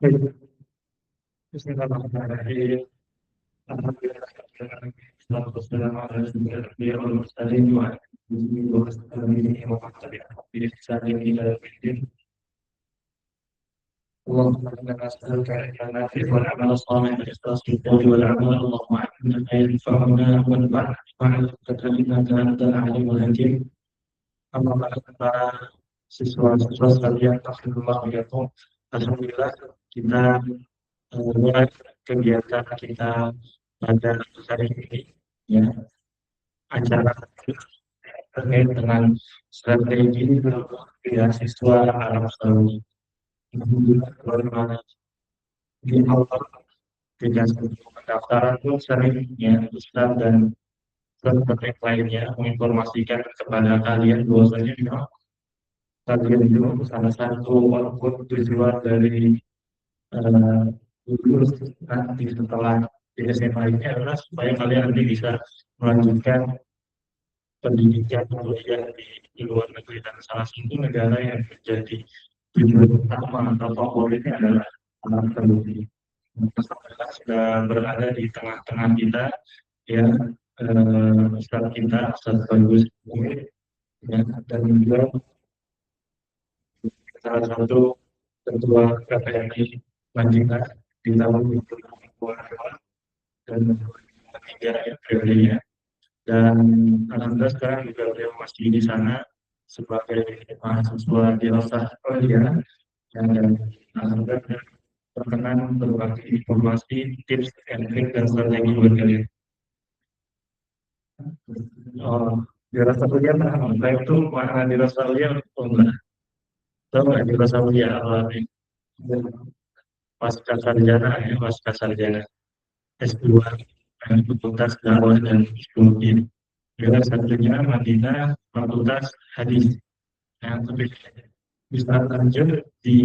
Bismillahirrahmanirrahim. Alhamdulillah. Wassalamu ala rasulillah wal mursalin wa ala alihi wa sahbihi wa man tabi'ahum bi ihsanin ila yaumiddin. اللهم انا نسالك علما نافعا والعمل صالحا والاخلاص في القول والعمل. اللهم علمنا ما ينفعنا وانفعنا بما علمتنا انك انت العليم الحكيم. Amma ba'du, para siswa-siswa sekalian, alhamdulillah kita mulai kegiatan kita pada hari ini, ya, acara terkait dengan strategi beasiswa Arab Saudi. Alhamdulillah, bagaimana di awal tidak pendaftaran pun sering, ya, Ustaz dan terkait lainnya menginformasikan kepada kalian bahwasanya memang kalian itu salah satu walaupun tujuan dari lulus nanti setelah di SMA ini adalah supaya kalian nanti bisa melanjutkan pendidikan kuliah di luar negeri, dan salah satu negara yang menjadi tujuan utama atau favoritnya adalah Arab Saudi. Alhamdulillah sudah berada di tengah-tengah kita, ya, Ustaz kita, Ustaz Bagus, ya, dan juga salah satu ketua KPMI Madinah di tahun 2022 dan 2023 ya periodenya. Dan alhamdulillah sekarang juga beliau masih di sana sebagai mahasiswa di Australia, dan alhamdulillah berkenan berbagi informasi, tips, and trik dan strategi buat kalian. Oh, di Australia apa itu makna di Australia? Tahu nggak di Australia awalnya? Pasca sarjana, ya, pasca sarjana S2 Fakultas Dakwah dan Psikologi. Juga satunya Madinah Fakultas Hadis. Yang lebih bisa lanjut di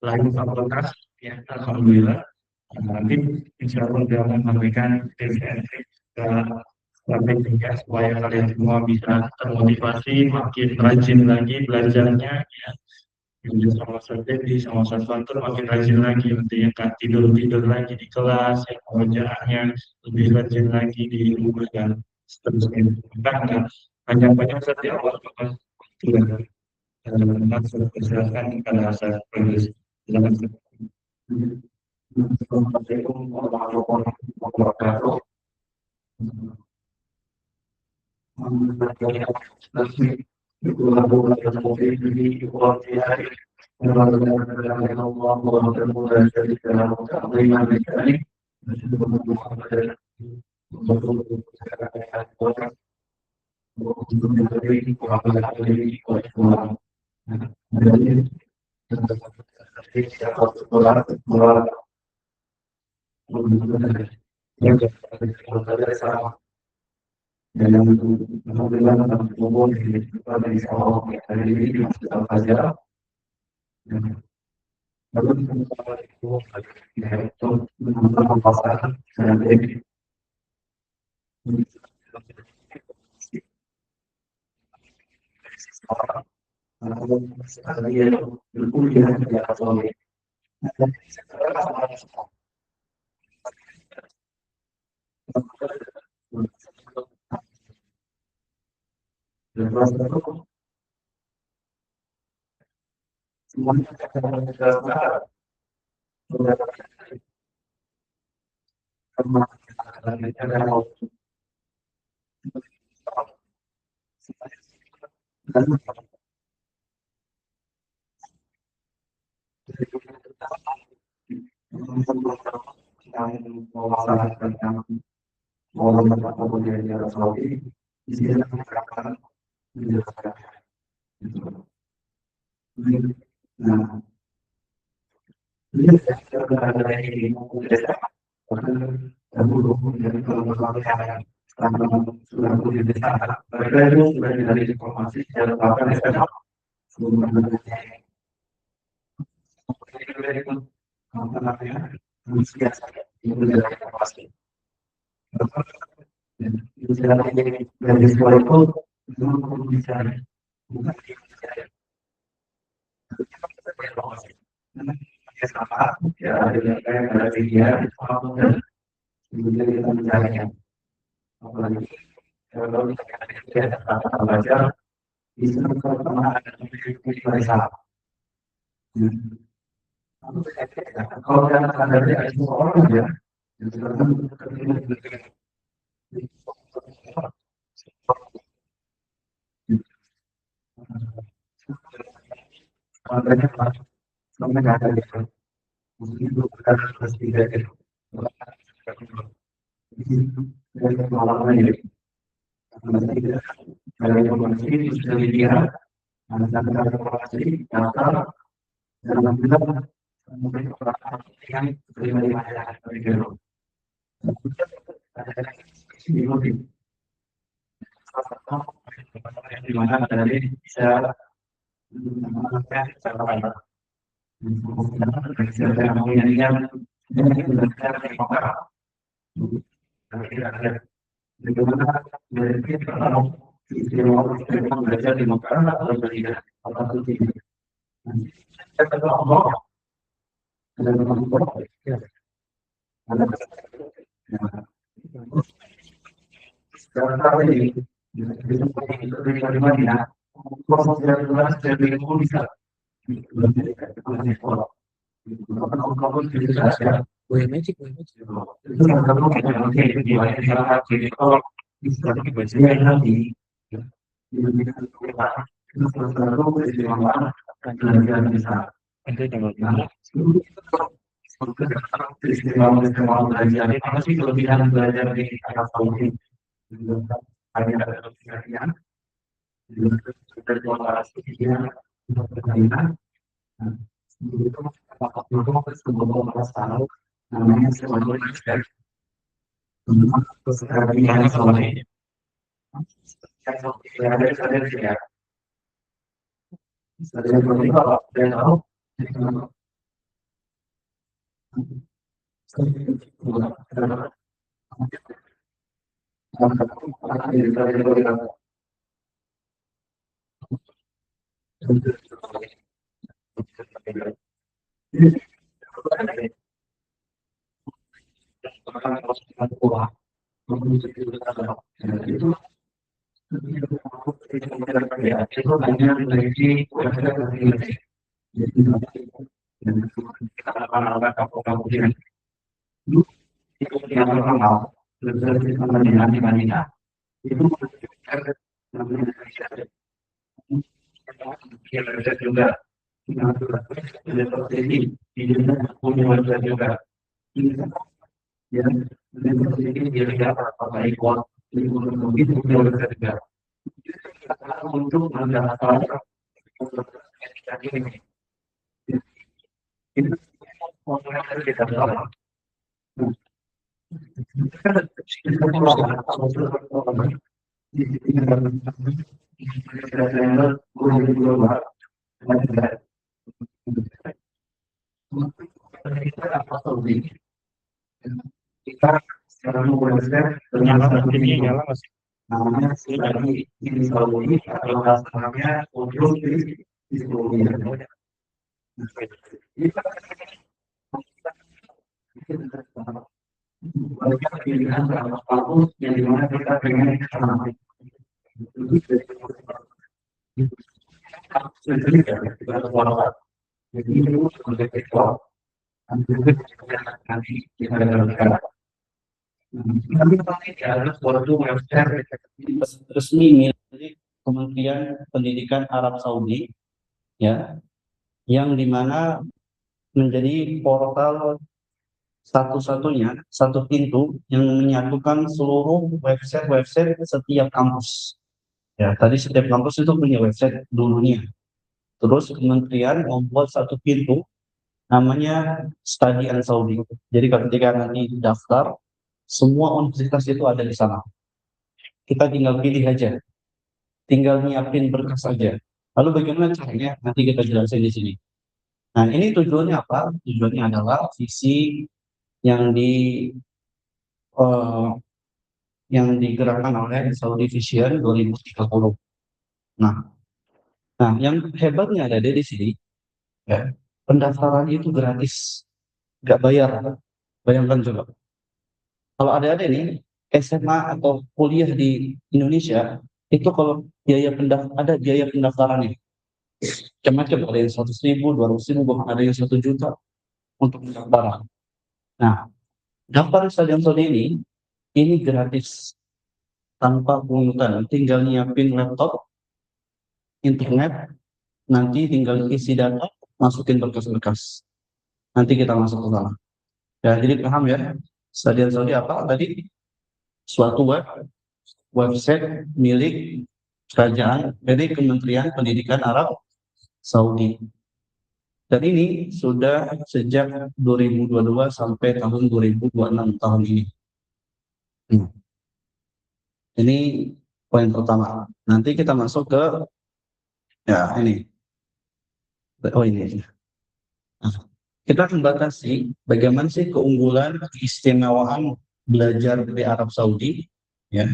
lain fakultas, ya, alhamdulillah. Nanti insya Allah dia akan memberikan tips and trik ke strateginya supaya kalian semua bisa termotivasi, makin rajin lagi belajarnya, ya. Juga sama strategi, sama fatur makin rajin lagi, nanti ya kan tidur lagi di kelas, ya, pengerjaannya lebih rajin lagi di rumah dan seterusnya. Bahkan banyak setiap awal sudah langsung persilakan kepada saya penulis. Silakan. Assalamualaikum warahmatullahi wabarakatuh. Dan alhamdulillah umum dari sekolah dari ini masih saja. Lalu itu menentukan pasangan dan ini sekali berkuliah di atas oleh semuanya informasi secara sama ya ada dia kemudian kita mencarinya apalagi kalau kita ada baca bisa pertama ada dari salah kalau ada dari semua orang ya makanya sampai nggak ada gitu mungkin itu bukan harus tidak itu dari pengalaman ini kalau informasi itu sudah dilihat ada informasi daftar dalam bilang mungkin orang yang terima di masyarakat itu di mana dari bisa belajar di Mekah atau tidak apa itu tidak sekarang ini dari mana proses dari bisa kelebihan belajar di Arab Saudi ada kelebihan dari komparasi dia itu apakah sebuah masalah namanya sebuah ekspert kelebihan sama ini saya tidak saya berdoa dan tahu itu hanya memiliki kampung-kampung itu yang normal lebih dibandingkan itu kita juga seperti ini punya wajah juga yang seperti ini dia tidak pakai kuat itu punya wajah juga untuk mendapatkan ini itu orang kita tahu kita sekarang belajar nyala masih namanya dari ini selalu ini kalau namanya ujung di seluruh banyak pilihan apapun yang dimana kita pengen kesana jadi itu sebagai sektor nanti kita lakukan nanti ada suatu website resmi milik Kementerian Pendidikan Arab Saudi ya yang dimana menjadi portal satu-satunya satu pintu yang menyatukan seluruh website setiap kampus ya tadi setiap kampus itu punya website dulunya terus kementerian membuat satu pintu namanya Study and Saudi jadi ketika nanti daftar semua universitas itu ada di sana kita tinggal pilih aja tinggal nyiapin berkas saja lalu bagaimana caranya nanti kita jelasin di sini nah ini tujuannya apa tujuannya adalah visi yang digerakkan oleh Saudi Vision 2030. Nah, yang hebatnya ada di sini, ya, pendaftaran itu gratis, nggak bayar. Bayangkan coba. Kalau ada nih SMA atau kuliah di Indonesia, itu kalau ada biaya pendaftarannya. Macam-macam, ada yang 100.000, 200.000, bahkan ada yang 1 juta untuk pendaftaran. Nah, daftar stadion ini gratis tanpa pungutan, tinggal nyiapin laptop, internet, nanti tinggal isi data, masukin berkas-berkas. Nanti kita masuk ke sana. Ya, jadi paham ya, stadion Saudi apa tadi? Suatu website milik kerajaan dari Kementerian Pendidikan Arab Saudi. Dan ini sudah sejak 2022 sampai tahun 2026 tahun ini. Ini poin pertama. Nanti kita masuk ke ini. Oh ini. Nah, kita akan batasi bagaimana sih keunggulan, keistimewaan belajar di Arab Saudi, ya.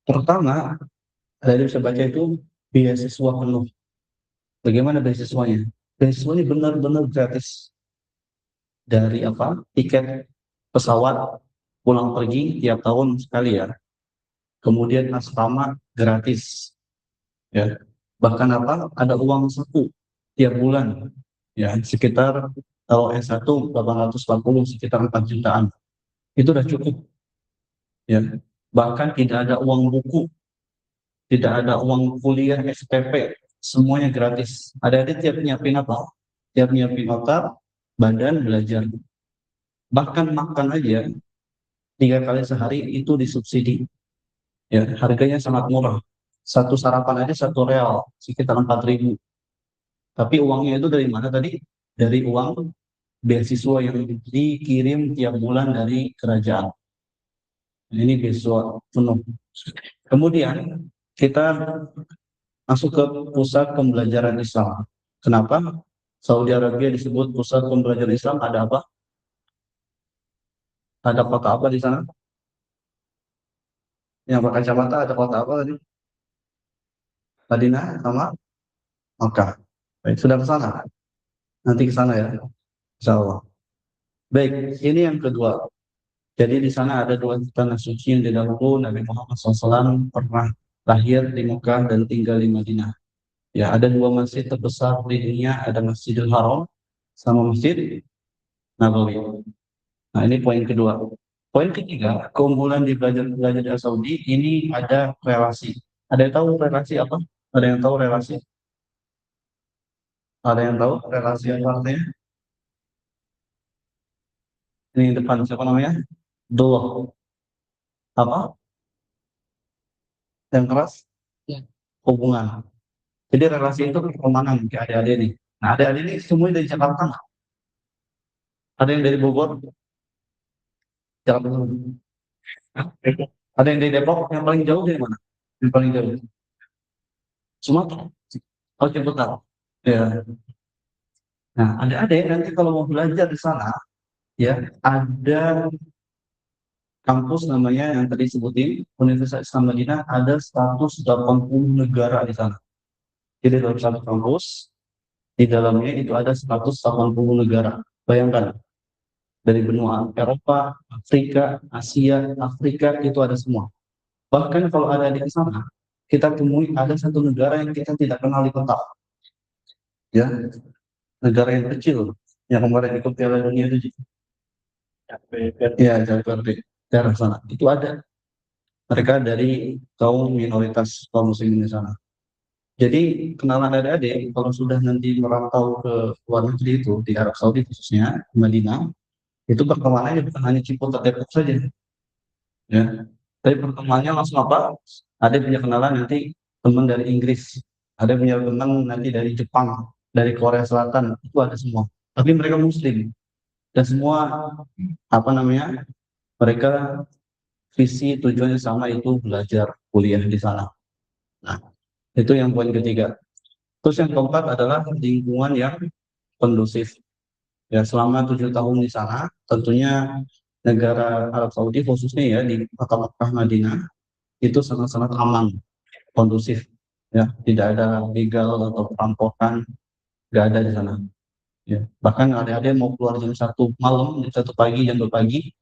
Pertama, dari bisa baca itu beasiswa penuh. Bagaimana beasiswanya? Beasiswanya benar-benar gratis. Dari tiket pesawat pulang pergi tiap tahun sekali ya. Kemudian asrama gratis. Ya. Bahkan ada uang saku tiap bulan. Ya, sekitar kalau S1 840 sekitar 4 jutaan. Itu udah cukup. Ya. Bahkan tidak ada uang buku, tidak ada uang kuliah SPP, semuanya gratis. Ada tiap nyiapin Tiap nyiapin otak, badan belajar. Bahkan makan aja 3 kali sehari itu disubsidi. Ya, harganya sangat murah. Satu sarapan aja 1 real, sekitar 4.000. Tapi uangnya itu dari mana tadi? Dari uang beasiswa yang dikirim tiap bulan dari kerajaan. Ini beasiswa penuh. Kemudian kita masuk ke pusat pembelajaran Islam. Kenapa Saudi Arabia disebut pusat pembelajaran Islam? Ada apa? Ada kota apa di sana? Yang pakai kacamata ada kota apa tadi? Madinah sama Makkah. Baik, sudah ke sana. Nanti ke sana ya, insya Allah. Baik, ini yang kedua. Jadi di sana ada 2 tanah suci yang didahulu Nabi Muhammad SAW pernah lahir di Mekah dan tinggal di Madinah. Ya, ada 2 masjid terbesar di dunia, ada Masjidil Haram sama Masjid Nabawi. Nah, ini poin kedua. Poin ketiga, keunggulan di belajar di Arab Saudi ini ada relasi. Ada yang tahu relasi apa? Ada yang tahu relasi? Ada yang tahu relasi apa artinya? Ini depan siapa namanya? Dua. Apa? Yang keras? Ya. Hubungan. Jadi relasi itu pertemanan ke adik-adik nih. Nah, adik-adik ini semuanya dari Jakarta. Ada yang dari Bogor, Jakarta. Ada yang dari Depok, yang paling jauh dari mana? Yang paling jauh. Sumatera. Oh, Ciputat. Ya. Nah, adik-adik nanti kalau mau belajar di sana, ya, ada kampus namanya yang tadi sebutin, Universitas Islam Madinah, ada 180 negara di sana. Jadi dalam satu kampus, di dalamnya itu ada 180 negara. Bayangkan, dari benua Eropa, Afrika, Asia, Afrika, itu ada semua. Bahkan kalau ada di sana, kita temui ada satu negara yang kita tidak kenal di kota. Ya, negara yang kecil, yang kemarin ikut Piala Dunia itu. Ya, Cape daerah sana. Itu ada. Mereka dari kaum minoritas kaum muslimin di sana. Jadi kenalan adik-adik kalau sudah nanti merantau ke luar negeri itu di Arab Saudi khususnya di Madinah, itu pertemanannya bukan hanya Ciputat Depok saja, ya. Tapi pertemanannya langsung apa? Ada punya kenalan nanti teman dari Inggris, ada punya teman nanti dari Jepang, dari Korea Selatan, itu ada semua. Tapi mereka Muslim dan semua mereka visi tujuannya sama, itu belajar kuliah di sana. Nah, itu yang poin ketiga. Terus yang keempat adalah lingkungan yang kondusif. Ya, selama 7 tahun di sana, tentunya negara Arab Saudi khususnya ya di kota Makkah Madinah itu sangat-sangat aman, kondusif. Ya, tidak ada begal atau perampokan. nggak ada di sana. Ya. Bahkan ada mau keluar jam 1 malam, jam 1 pagi, jam 2 pagi,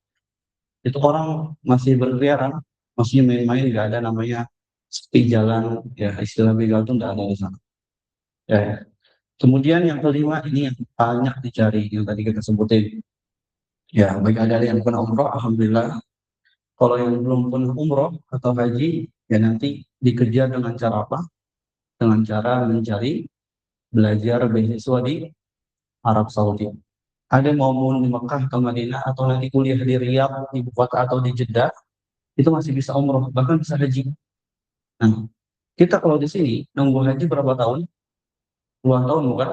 itu orang masih berkeliaran, masih main-main, nggak ada namanya sepi jalan, ya istilah begal itu nggak ada di sana. Ya. Kemudian yang kelima ini yang banyak dicari, yang tadi kita sebutin. Ya, bagi ada yang pernah umroh, alhamdulillah. Kalau yang belum pernah umroh atau haji, ya nanti dikejar dengan cara apa? Dengan cara mencari belajar beasiswa di Arab Saudi. Ada yang mau di Mekah ke Madinah atau nanti kuliah di Riyadh, ibu kota atau di Jeddah, itu masih bisa umroh, bahkan bisa haji. Nah, kita kalau di sini nunggu haji berapa tahun? 2 tahun bukan?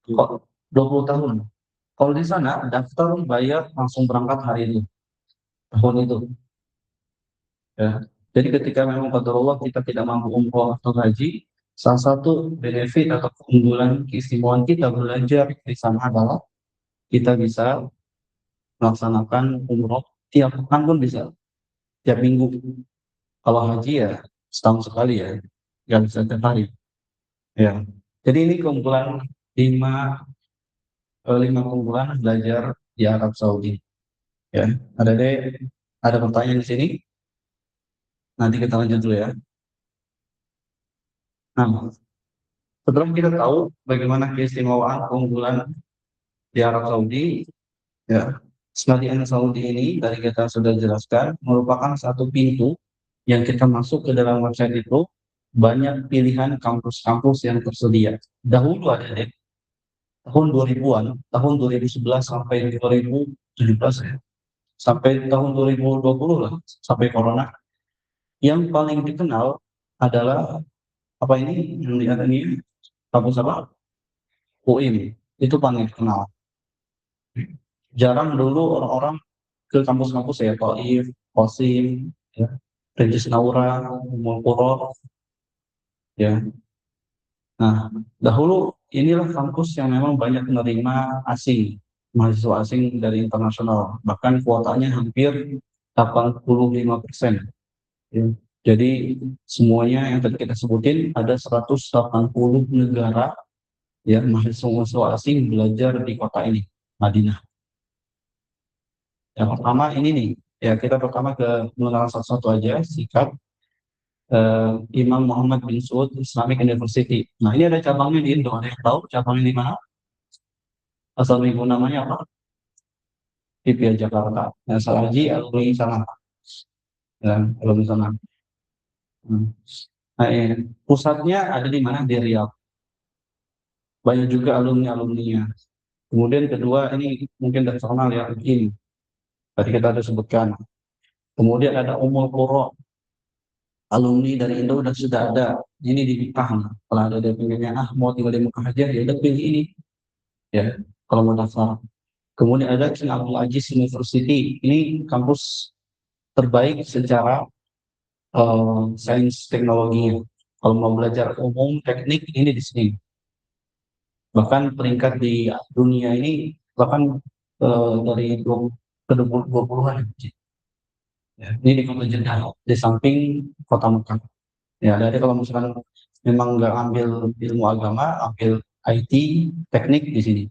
Kok 20 tahun? Kalau di sana daftar bayar langsung berangkat hari itu, tahun itu. Ya. Jadi ketika memang qadarullah kita tidak mampu umroh atau haji, salah satu benefit atau keunggulan keistimewaan kita belajar di sana adalah kita bisa melaksanakan umroh tiap pekan pun bisa, tiap minggu. Kalau haji ya setahun sekali ya, nggak bisa tiap hari. Ya. Jadi ini keunggulan lima lima keunggulan belajar di Arab Saudi. Ya, ada pertanyaan di sini. Nanti kita lanjut dulu ya. Nah, setelah kita tahu bagaimana keistimewaan keunggulan di Arab Saudi, ya, Arab Saudi ini tadi kita sudah jelaskan merupakan satu pintu yang kita masuk ke dalam website itu banyak pilihan kampus-kampus yang tersedia. Dahulu ada deh, tahun 2000-an, tahun 2011 sampai 2017 ya, sampai tahun 2020 lah, sampai corona. Yang paling dikenal adalah apa ini yang lihat ini kampus apa? UIM. Itu paling dikenal. Jarang dulu orang-orang ke kampus-kampus ya, Thaif, Qasim, ya, Regis Naura, Ummul Qura, ya. Nah, dahulu inilah kampus yang memang banyak menerima asing, mahasiswa asing dari internasional, bahkan kuotanya hampir 85%. Ya. Jadi semuanya yang tadi kita sebutin ada 180 negara ya mahasiswa asing belajar di kota ini, Madinah. Yang pertama ini nih, ya kita pertama ke mengenal satu-satu aja, sikap Imam Muhammad bin Saud Islamic University. Nah ini ada cabangnya di Indo, ada yang tahu cabangnya di mana? Asal minggu namanya apa? IPA Jakarta. Nah, Salaji alumni sana, ya, alumni sana. Nah, pusatnya ada di mana? Di Riyadh. Banyak juga alumni-alumninya. Kemudian kedua ini mungkin terkenal ya, ini tadi kita ada sebutkan. Kemudian ada Ummul Qura, alumni dari Indo dan sudah ada ini di Mekah. Kalau ada dia pengennya mau tinggal di Mekah aja, ya udah pilih ini ya kalau mau daftar. Kemudian ada King Abdul Aziz University, ini kampus terbaik secara sains teknologinya. Kalau mau belajar umum teknik ini di sini. Bahkan peringkat di dunia ini bahkan dari 20-an. Ya, ini di kota Jeddah, di samping kota Mekah. Ya, jadi kalau misalkan memang nggak ambil ilmu agama, ambil IT, teknik di sini.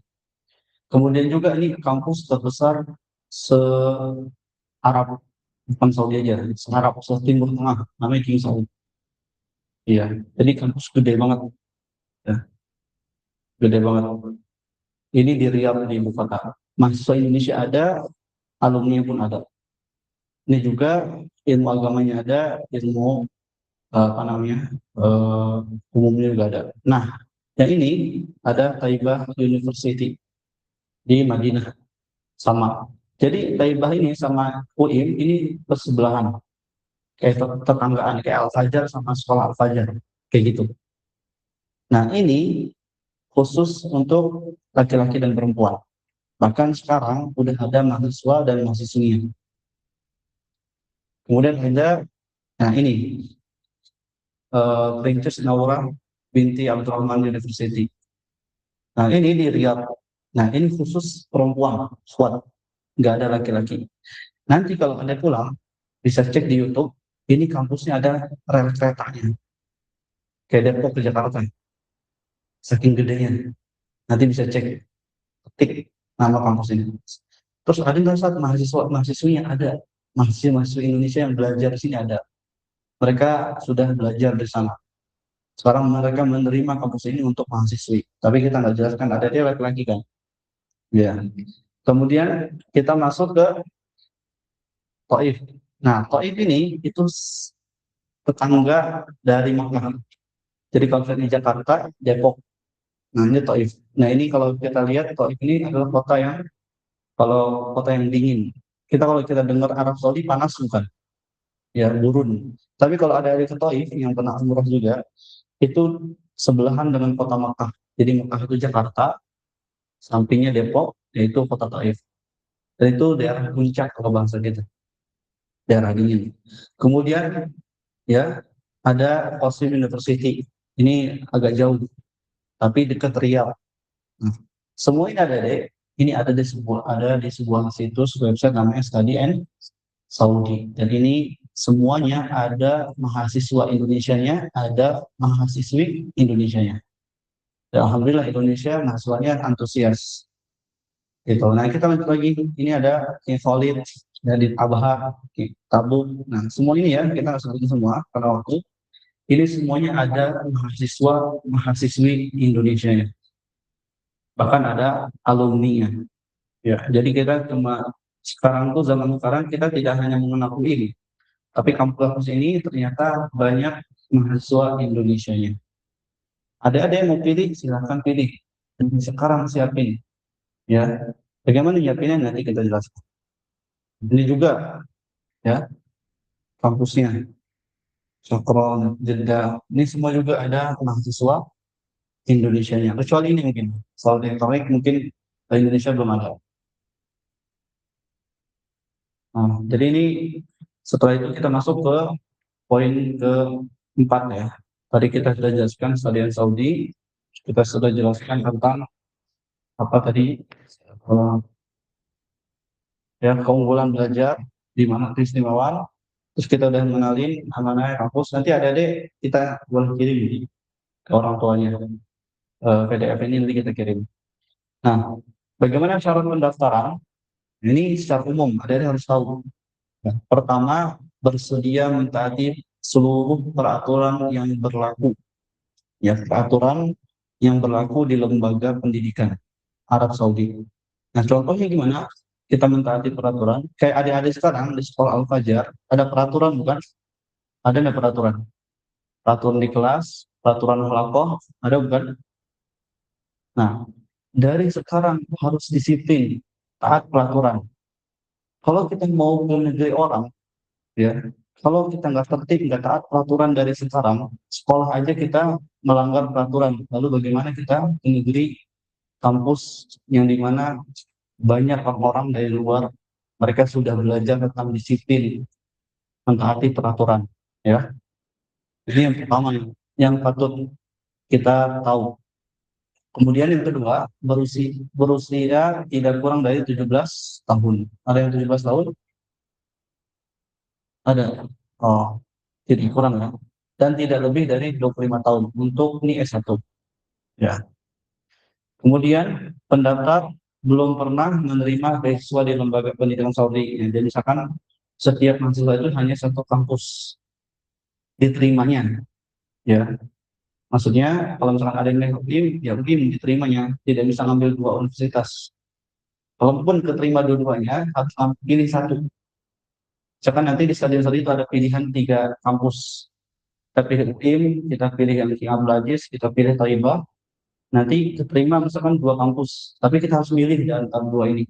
Kemudian juga ini kampus terbesar se-Arab, bukan Saudi aja, se-Arab, se-Timur Tengah, namanya King Saud. Iya, jadi kampus gede banget, ya, gede banget. Ini di Riyadh di ibu kota. Mahasiswa Indonesia ada, alumni pun ada. Ini juga ilmu agamanya ada, ilmu apa namanya umumnya juga ada. Nah, yang ini ada Taibah University di Madinah sama. Jadi Taibah ini sama UIM ini bersebelahan, kayak tetanggaan kayak Al Fajar sama sekolah Al Fajar kayak gitu. Nah ini khusus untuk laki-laki dan perempuan. Bahkan sekarang udah ada mahasiswa dan mahasiswinya. Kemudian ada, nah ini Princess Naura binti Abdurrahman University. Nah ini di Riyadh. Nah ini khusus perempuan, squad, nggak ada laki-laki. Nanti kalau Anda pulang, bisa cek di YouTube, ini kampusnya ada rel keretanya. Kayak Depok ke Jakarta. Saking gedenya. Nanti bisa cek, ketik nama kampus ini. Terus ada nggak saat mahasiswinya? Ada. Mahasiswa Indonesia yang belajar di sini ada. Mereka sudah belajar di sana. Sekarang mereka menerima kampus ini untuk mahasiswi. Tapi kita nggak jelaskan, ada dia laki-laki kan. Ya. Kemudian kita masuk ke Taif. Nah, Taif ini itu tetangga dari Makkah. Jadi kalau di Jakarta, Depok. Nah, ini Taif. Nah, ini kalau kita lihat Taif ini adalah kota yang dingin. Kalau kita dengar Arab Saudi panas bukan? Ya, gurun. Tapi kalau ada ke Taif yang pernah umroh juga, itu sebelahan dengan kota Makkah. Jadi Makkah itu Jakarta, sampingnya Depok, yaitu kota Taif. Dan itu daerah puncak kalau bahasa kita, daerah dingin. Kemudian ya ada Qasim University. Ini agak jauh, tapi dekat Riyadh. Nah, semua ini ada deh. Ini ada di sebuah situs website namanya Study and Saudi. Dan ini semuanya ada mahasiswa Indonesianya, ada mahasiswi Indonesianya. Dan alhamdulillah Indonesia mahasiswanya antusias. Gitu. Nah, kita lanjut lagi. Ini ada Invalid, dari Abha, Tabuk. Nah, semua ini ya, kita harus sebutin semua karena waktu. Ini semuanya ada mahasiswi Indonesia ya. Bahkan ada alumni-nya. Ya, jadi kita zaman sekarang kita tidak hanya mengenal UI, tapi kampus ini ternyata banyak mahasiswa Indonesia-nya. Ada yang mau pilih, silahkan pilih. Sekarang siapin. Ya, bagaimana nyiapinnya nanti kita jelaskan. Ini juga ya kampusnya. Sokron, Jeddah, ini semua juga ada mahasiswa Indonesianya. Kecuali ini mungkin, Saudi Arabia mungkin Indonesia belum ada. Nah, jadi ini setelah itu kita masuk ke poin keempat ya. Tadi kita sudah jelaskan stadion Saudi, kita sudah jelaskan tentang apa tadi ya keunggulan belajar di mana keistimewaan. Terus kita udah mengenalin mana kampus. Nanti ada kita boleh kirim ke orang tuanya. PDF ini nanti kita kirim. Nah, bagaimana syarat pendaftaran? Ini secara umum, ada yang harus tahu. Ya, pertama, bersedia mentaati seluruh peraturan yang berlaku. Ya, peraturan yang berlaku di lembaga pendidikan Arab Saudi. Nah, contohnya gimana? Kita mentaati peraturan. Kayak adik-adik sekarang di sekolah Al-Fajar, ada peraturan bukan? Ada nggak peraturan? Peraturan di kelas, peraturan halakoh, ada bukan? Nah, dari sekarang harus disiplin, taat peraturan. Kalau kita mau ke negeri orang, ya, kalau kita nggak tertib, nggak taat peraturan dari sekarang, sekolah aja kita melanggar peraturan. Lalu bagaimana kita ke negeri kampus yang dimana banyak orang dari luar, mereka sudah belajar tentang disiplin, mentaati peraturan, ya. Ini yang pertama yang patut kita tahu. Kemudian yang kedua, berusia tidak kurang dari 17 tahun. Ada yang 17 tahun? Ada. Oh, tidak kurang ya. Dan tidak lebih dari 25 tahun untuk ini S1. Ya. Kemudian pendaftar belum pernah menerima beasiswa di lembaga pendidikan Saudi. Ya, jadi misalkan setiap mahasiswa itu hanya satu kampus diterimanya. Ya. Maksudnya kalau misalkan ada yang naik UIM, ya UIM diterimanya, tidak bisa ngambil dua universitas. Walaupun keterima dua-duanya, harus pilih satu. Misalkan nanti di stadion itu ada pilihan 3 kampus. Kita pilih UIM, kita pilih yang King Abdul Aziz, kita pilih Thaibah. Nanti keterima misalkan 2 kampus, tapi kita harus milih di antara 2 ini.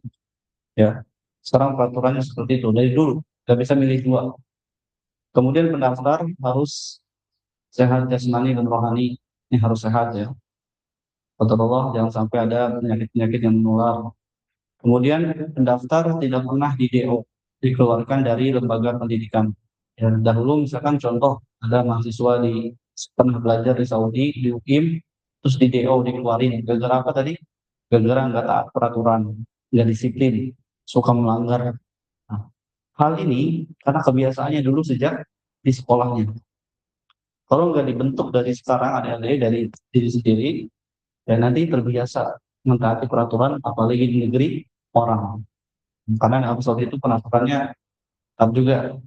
Ya, sekarang peraturannya seperti itu. Dari dulu, nggak bisa milih 2. Kemudian pendaftar harus sehat jasmani dan rohani. Ini harus sehat ya. Kata Allah, jangan sampai ada penyakit-penyakit yang menular. Kemudian pendaftar tidak pernah di DO, dikeluarkan dari lembaga pendidikan. Ya, dahulu misalkan contoh ada mahasiswa pernah belajar di Saudi, di UIM, terus di DO dikeluarin. Gara-gara apa tadi? Gara-gara nggak taat peraturan, nggak disiplin, suka melanggar. Nah, hal ini karena kebiasaannya dulu sejak di sekolahnya. Kalau nggak dibentuk dari sekarang, ada dari diri sendiri, dan nanti terbiasa mentaati peraturan, apalagi di negeri orang. Karena Arab Saudi itu peraturannya tetap juga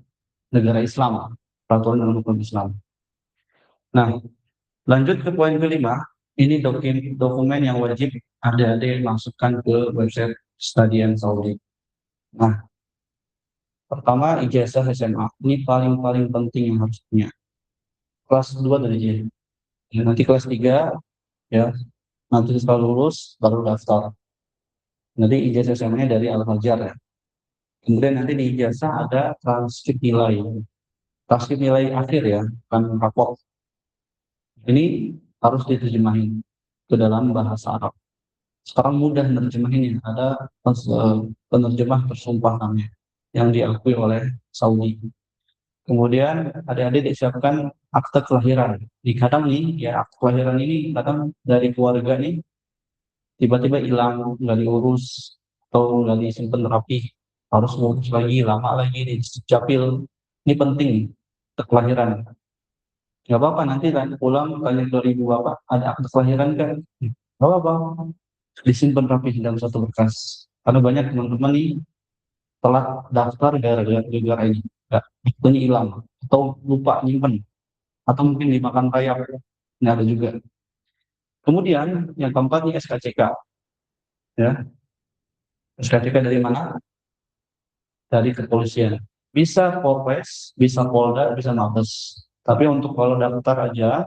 negara Islam, peraturan dan hukum Islam. Nah, lanjut ke poin kelima, ini dokumen yang wajib adik-adik masukkan ke website Stadion Saudi. Nah, pertama ijazah SMA, ini paling penting yang harus punya. Kelas 2 dari dia. Ya, nanti kelas 3, ya, nanti setelah lulus baru daftar. Nanti ijazah SMA-nya dari Al-Fajar ya. Kemudian nanti di ijazah ada transkrip nilai. Transkrip nilai akhir ya, bukan rapor. Ini harus diterjemahin ke dalam bahasa Arab. Sekarang mudah menerjemahinnya, ada penerjemah tersumpah namanya yang diakui oleh Saudi. Kemudian adik-adik disiapkan akte kelahiran. Di kadang nih, ya akte kelahiran ini kadang dari keluarga nih tiba-tiba hilang, nggak diurus atau nggak disimpan rapi, harus ngurus lagi, lama lagi di capil. Ini penting akte kelahiran. Nggak apa-apa nanti pulang kalian 2000 apa ada akte kelahiran kan? Nggak apa-apa, disimpan rapi dalam satu berkas. Karena banyak teman-teman nih telah daftar gara-gara ini, nggak aktunya hilang atau lupa nyimpen atau mungkin dimakan rayap. Ini ada juga. Kemudian yang keempat ini SKCK, ya. SKCK dari mana? Dari kepolisian. Bisa Polres, bisa Polda, bisa Mabes. Tapi untuk kalau daftar aja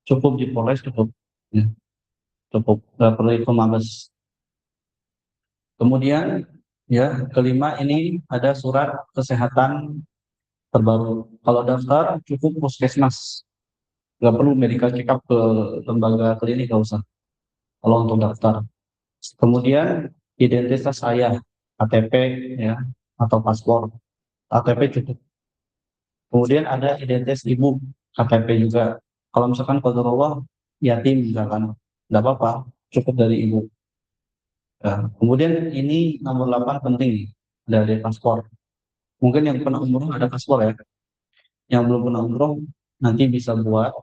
cukup di Polres cukup, ya, cukup nggak perlu ke Mabes. Kemudian ya kelima ini ada surat kesehatan terbaru. Kalau daftar cukup puskesmas, nggak perlu medical check up ke lembaga klinik, nggak usah. Kalau untuk daftar. Kemudian identitas saya, KTP ya atau paspor. KTP cukup. Kemudian ada identitas ibu, KTP juga. Kalau misalkan qadarullah yatim misalkan, nggak apa-apa, cukup dari ibu. Ya. Kemudian ini nomor 8 penting dari paspor. Mungkin yang pernah umroh ada paspor ya. Yang belum pernah umroh nanti bisa buat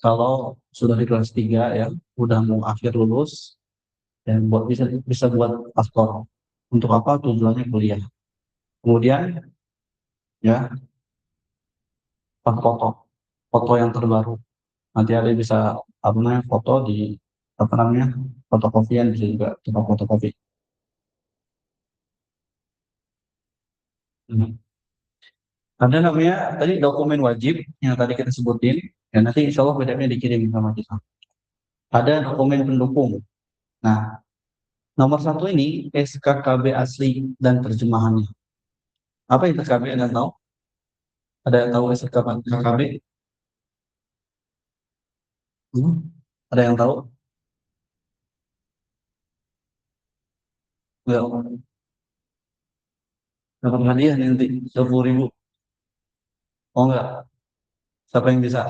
kalau sudah di kelas 3 ya, udah mau akhir lulus dan bisa buat paspor. Untuk apa? Tujuannya kuliah. Kemudian ya foto, foto yang terbaru. Nanti ada bisa apa namanya foto di apa namanya fotokopian bisa juga tempat fotokopi. Ada namanya tadi dokumen wajib yang tadi kita sebutin, ya nanti insya Allah PDF-nya dikirim sama kita. Ada dokumen pendukung. Nah, nomor 1 ini SKKB asli dan terjemahannya. Apa itu SKKB? Ada yang tahu? Ada yang tahu SKKB? Ada yang tahu? Enggak. Dapat hadiah nanti 20.000. Oh enggak? Siapa yang bisa?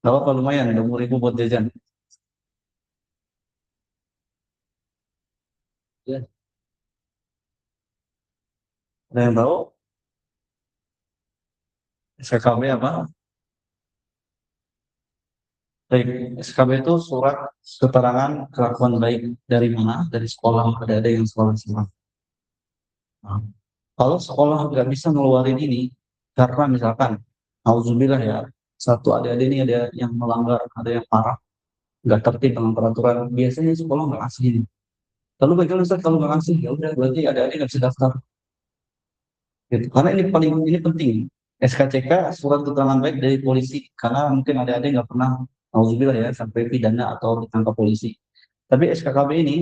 Enggak apa lumayan 20.000 buat jajan. Ya. Ada yang tahu? SKKB apa? Baik, SKB itu surat keterangan kelakuan baik dari mana? Dari sekolah, ada yang sekolah. Nah, kalau sekolah nggak bisa ngeluarin ini, karena misalkan, auzubillah ya, satu adik-adik ini ada yang melanggar, ada yang parah, nggak tertib dengan peraturan, biasanya sekolah nggak ngasih ini. Lalu bagaimana Ustaz kalau nggak ngasih? Ya udah, berarti adik-adik nggak bisa daftar. Gitu. Karena ini penting. SKCK surat keterangan baik dari polisi, karena mungkin adik-adik nggak pernah, auzubillah ya, sampai pidana atau ditangkap polisi. Tapi SKKB ini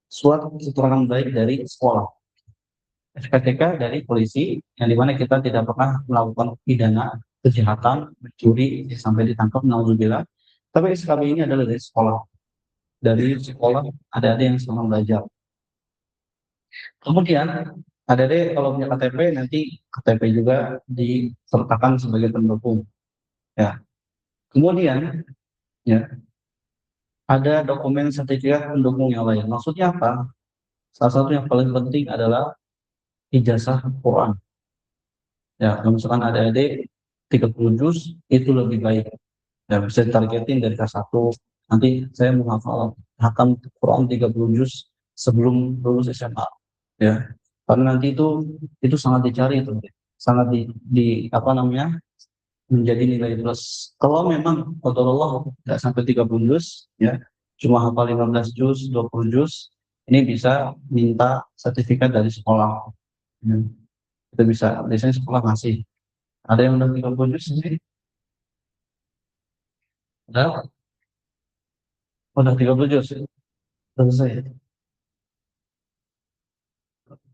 surat keterangan baik dari sekolah. SKCK dari polisi yang dimana kita tidak pernah melakukan pidana kejahatan mencuri sampai ditangkap naudzubillah, tapi SKB ini adalah dari sekolah ada yang sedang belajar. Kemudian ada kalau punya KTP nanti KTP juga disertakan sebagai pendukung ya. Kemudian ya ada dokumen sertifikat pendukung yang lain, maksudnya apa? Salah satu yang paling penting adalah ijazah Quran. Ya, kalau misalkan adik-adik 30 juz itu lebih baik. Ya, bisa ditargetin dari kelas 1 nanti saya menghafal hatam Quran 30 juz sebelum lulus SMA, ya. Karena nanti itu sangat dicari itu, sangat di apa namanya, menjadi nilai plus. Kalau memang qadarullah nggak sampai 30 juz, ya, cuma hafal 15 juz, 20 juz, ini bisa minta sertifikat dari sekolah. Ya. Itu bisa, biasanya sekolah ngasih. Ada yang udah 30 juz sih? Udah 30 juz, selesai.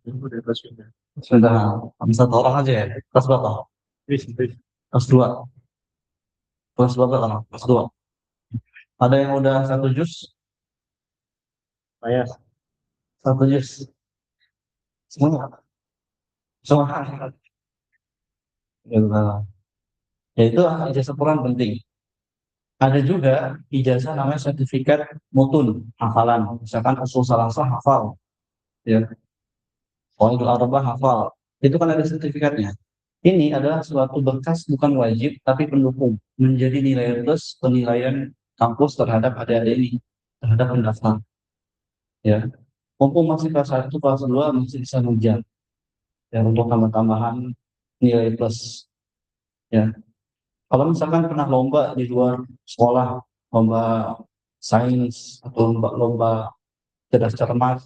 Udah pas sudah. Sudah, satu orang aja ya. Kelas berapa? Wis, wis. Kelas 2. Kelas berapa kan? Kelas 2. Ada yang udah 1 juz? Saya 1 juz. Semua. Semua. Ya, ya itu ijazah Quran penting. Ada juga ijazah namanya sertifikat mutun, hafalan. Misalkan usul salasah hafal, ya. Qawaidul arba'ah hafal. Itu kan ada sertifikatnya. Ini adalah suatu berkas bukan wajib tapi pendukung, menjadi nilai plus penilaian kampus terhadap adik-adik ini, terhadap pendaftar. Ya, mumpung masih kelas 1, kelas 2 masih bisa ngejar ya untuk tambah-tambahan nilai plus. Ya, kalau misalkan pernah lomba di luar sekolah, lomba sains atau lomba cerdas cermat,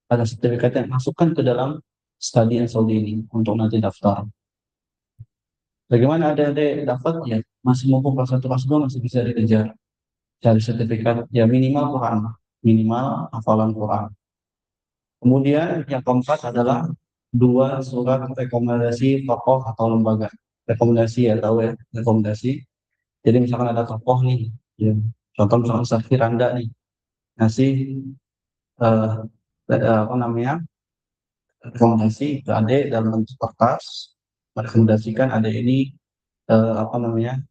ada sertifikat yang masukkan ke dalam studi Saudi ini untuk nanti daftar. Bagaimana adik-adik dapat ya, masih mumpung kelas 1, kelas 2 masih bisa dikejar cari sertifikat ya, minimal Quran, minimal hafalan Quran. Kemudian yang keempat adalah 2 surat rekomendasi tokoh atau lembaga. Rekomendasi ya, tahu ya, rekomendasi. Jadi misalkan ada tokoh nih, ya, contoh misalkan Ustaz Firanda nih, ngasih eh, apa namanya, rekomendasi ke adik dalam bentuk kertas, merekomendasikan adik ini apa namanya,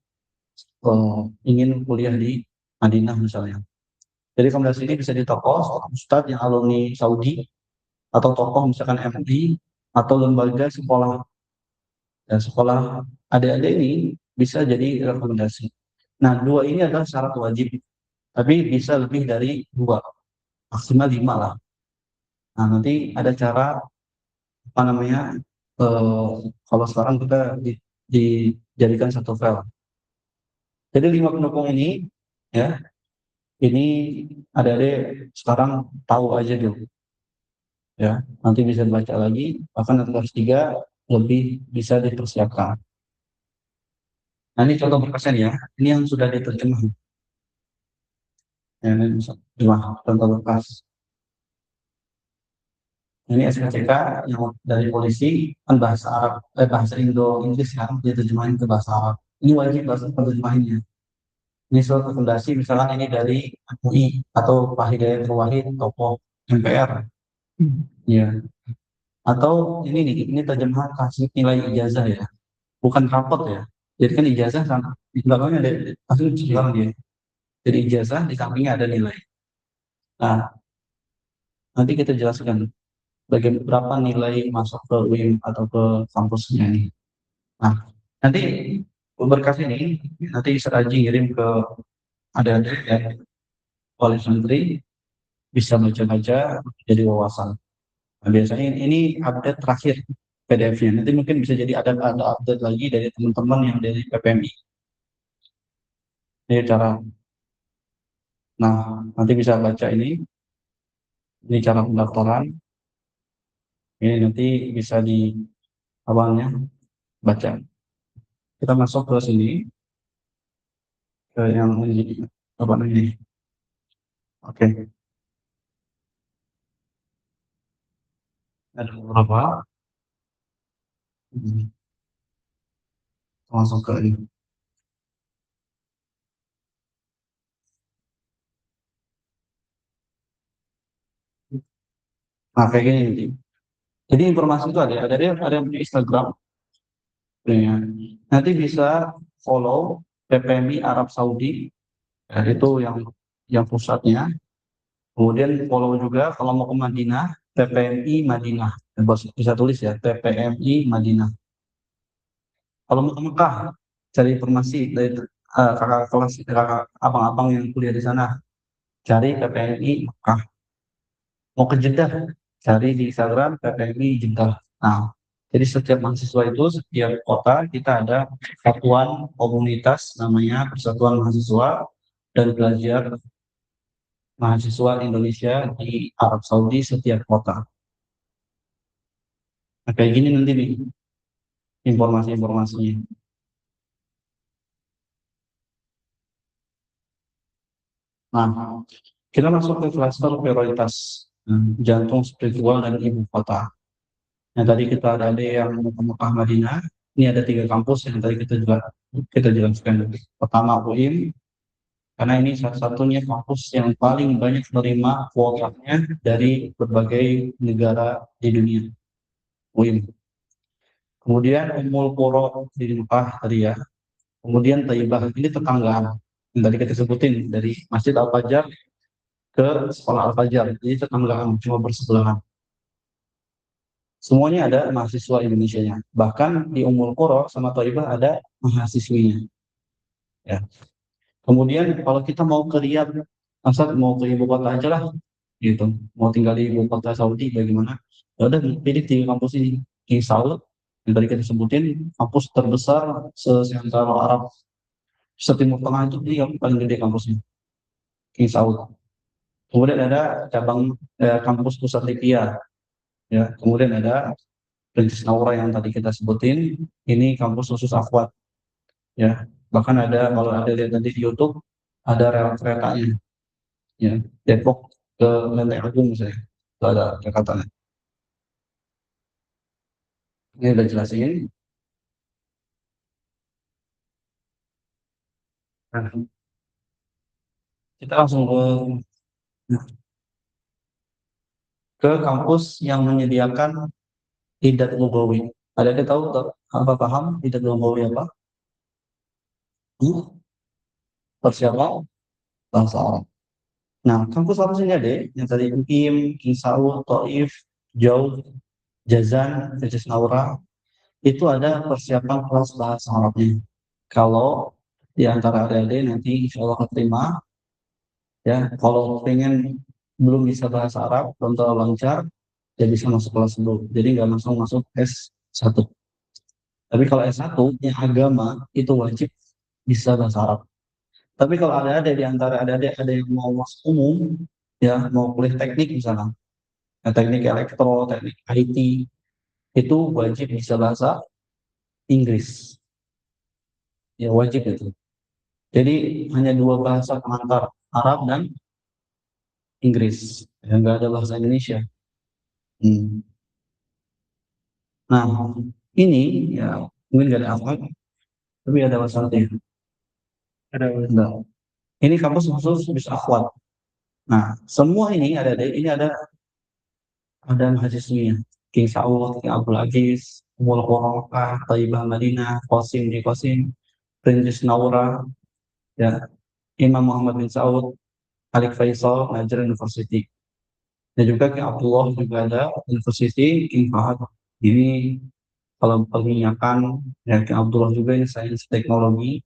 ingin kuliah di Madinah misalnya. Jadi rekomendasi ini bisa di tokoh, ustadz yang alumni Saudi, atau tokoh misalkan MUI, atau lembaga sekolah. Dan sekolah adik-adik ini bisa jadi rekomendasi. Nah, 2 ini adalah syarat wajib, tapi bisa lebih dari 2, maksimal 5 lah. Nah, nanti ada cara apa namanya, kalau sekarang kita dijadikan satu file. Jadi 5 pendukung ini, ya, ini adik-adik sekarang tahu aja dulu. Ya, nanti bisa dibaca lagi, bahkan nanti kelas 3 lebih bisa dipersiapkan. Nah, ini contoh berkasnya ya, ini yang sudah diterjemah. Ya, ini bisa contoh berkas. Ini SKCK yang dari polisi, kan bahasa Arab, bahasa Indo-Inggris ya, diterjemahin ke bahasa Arab. Ini wajib bahasa penerjemahannya. Ini surat rekomendasi, misalnya ini dari MUI atau Pak Hidayat Nur Wahid, tokoh MPR. Ya. Atau ini nih, ini terjemahan kasih nilai ijazah ya, bukan rapot ya. Jadi kan ijazah sama di belakangnya ada hasil sekarang dia. Jadi ijazah di sampingnya ada nilai. Nah, nanti kita jelaskan bagaimana berapa nilai masuk ke UIM atau ke kampusnya ini. Nah, nanti berkas ini nanti Seraji ngirim ke adik-adik ya, oleh santri, bisa baca-baca jadi wawasan. Nah, biasanya ini update terakhir PDF-nya. Nanti mungkin bisa jadi ada update lagi dari teman-teman yang dari PPMI. Ini cara. Nah, nanti bisa baca ini. Ini cara pendaftaran. Ini nanti bisa di awalnya baca. Kita masuk ke sini, ke yang ini apa ini. Oke. Ada beberapa. Masuk ke ini. Nah, kayak gini. Jadi informasi itu ada yang punya Instagram. Ya. Nanti bisa follow PPMI Arab Saudi, ya, itu yang pusatnya. Kemudian follow juga kalau mau ke Madinah, PPMI Madinah. Bisa tulis ya, PPMI Madinah. Kalau mau ke Mekah, cari informasi dari kakak kelas, kakak abang-abang yang kuliah di sana, cari PPMI Mekah. Mau ke Jeddah, cari di Instagram PPMI Jeddah. Nah, jadi setiap mahasiswa itu, setiap kota kita ada satuan komunitas namanya Persatuan Mahasiswa dan Belajar Mahasiswa Indonesia di Arab Saudi setiap kota. Nah, kayak gini nanti nih informasi-informasinya. Nah, kita masuk ke klaster prioritas, jantung spiritual dan ibu kota. Nah, tadi kita ada yang Mekah Madinah. Ini ada 3 kampus yang tadi kita jelaskan. Pertama UIM, karena ini satu-satunya kampus yang paling banyak menerima kuotanya dari berbagai negara di dunia. UIM. Kemudian Ummul Qura di Mekah tadi ya. Kemudian Thayyibah, ini tetanggaan. Yang tadi kita sebutin dari Masjid Al-Fajar ke Sekolah Al-Fajar. Jadi tetanggaan, cuma bersebelahan. Semuanya ada mahasiswa Indonesianya. Bahkan di Ummul Qura sama Thayyibah ada mahasiswinya. Ya. Kemudian kalau kita mau ke Riyadh, masa mau ke ibu kota aja lah, gitu. Mau tinggal di ibu kota Saudi bagaimana? Ya udah pilih 3 kampus ini. King Saud yang tadi kita sebutin, kampus terbesar se-Antara Arab, setimur tengah itu dia yang paling gede kampusnya, King Saud. Kemudian ada cabang kampus pusat Libya, ya. Kemudian ada Princess Naura yang tadi kita sebutin, ini kampus khusus akhwat, ya. Bahkan ada, kalau ada lihat nanti di YouTube, ada rel keretanya, ya. Depok ke Lenteng Agung misalnya, itu ada keretanya. Ini udah jelasin. Nah, kita langsung ke kampus yang menyediakan Hidat Lugawi. Ada yang tahu apa, paham Hidat Lugawi apa? Persiapan bahasa Arab. Nah, kampus apa saja deh? Yang tadi UIM, King Saud, Taif, Jaud, Jazan, Princess Naura, itu ada persiapan kelas bahasa Arabnya. Kalau di antara adik-adik nanti insya Allah keterima, ya, kalau pengen belum bisa bahasa Arab, belum terlalu lancar, ya bisa masuk kelas dulu. Jadi nggak langsung masuk S1. Tapi kalau S1 yang agama itu wajib bisa bahasa Arab. Tapi kalau ada di antara ada yang mau masuk umum, ya mau kuliah teknik misalnya, ya, teknik elektro, teknik IT, itu wajib bisa bahasa Inggris. Ya wajib itu. Jadi hanya 2 bahasa pengantar, Arab dan Inggris. Ya, nggak ada bahasa Indonesia. Hmm. Nah, ini ya mungkin nggak ada apa, tapi ada masalahnya. Ada Nah, ini kampus khusus bis akhwat. Nah, semua ini ini ada mahasiswinya. King Saud, King Abdul Aziz, Ummul Qura Makkah, Thayyibah Madinah, Qasim di Qasim, Princess Naura, ya, Imam Muhammad bin Saud, Khalid Faisal, Najr University. Dan juga King Abdullah juga ada University, King Fahad. Ini kalau penginyakan, ya, King Abdullah juga ini sains teknologi,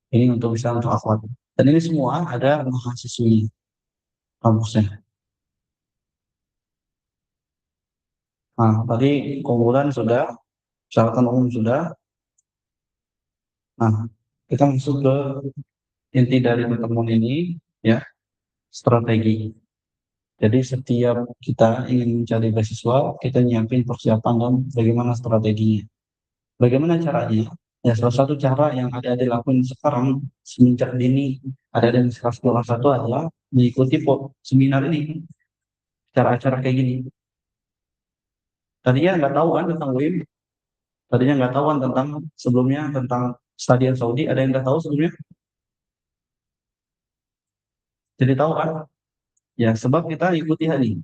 ini untuk bisa untuk akhwat. Dan ini semua ada mahasiswi kampusnya. Nah, tadi keunggulan sudah, persyaratan umum sudah. Nah, kita masuk ke inti dari pertemuan ini, ya, strategi. Jadi setiap kita ingin mencari beasiswa, kita nyiapin persiapan dan bagaimana strateginya. Bagaimana caranya? Ya, salah satu cara yang ada dilakukan sekarang semenjak dini ada di kelas 1 adalah mengikuti seminar ini, cara-acara kayak gini. Tadinya nggak tahu kan tentang WIM, tadinya nggak tahu kan tentang sebelumnya tentang Stadion Saudi, ada yang nggak tahu sebelumnya? Jadi tahu kan? Ya, sebab kita ikuti hal ini.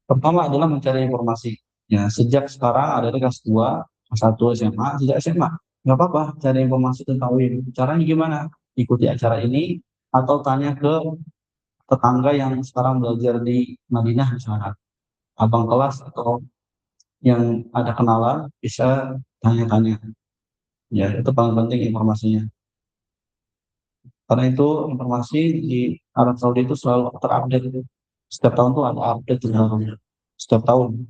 Pertama adalah mencari informasi. Ya, sejak sekarang ada di kelas 2, kelas 1 SMA, sejak SMA. Nggak apa-apa cari informasi tentang WIM. Caranya gimana? Ikuti acara ini atau tanya ke tetangga yang sekarang belajar di Madinah misalnya. Abang kelas atau yang ada kenalan bisa tanya-tanya. Ya, itu paling penting informasinya. Karena itu informasi di Arab Saudi itu selalu terupdate. Setiap tahun tuh ada update terbaru. Setiap tahun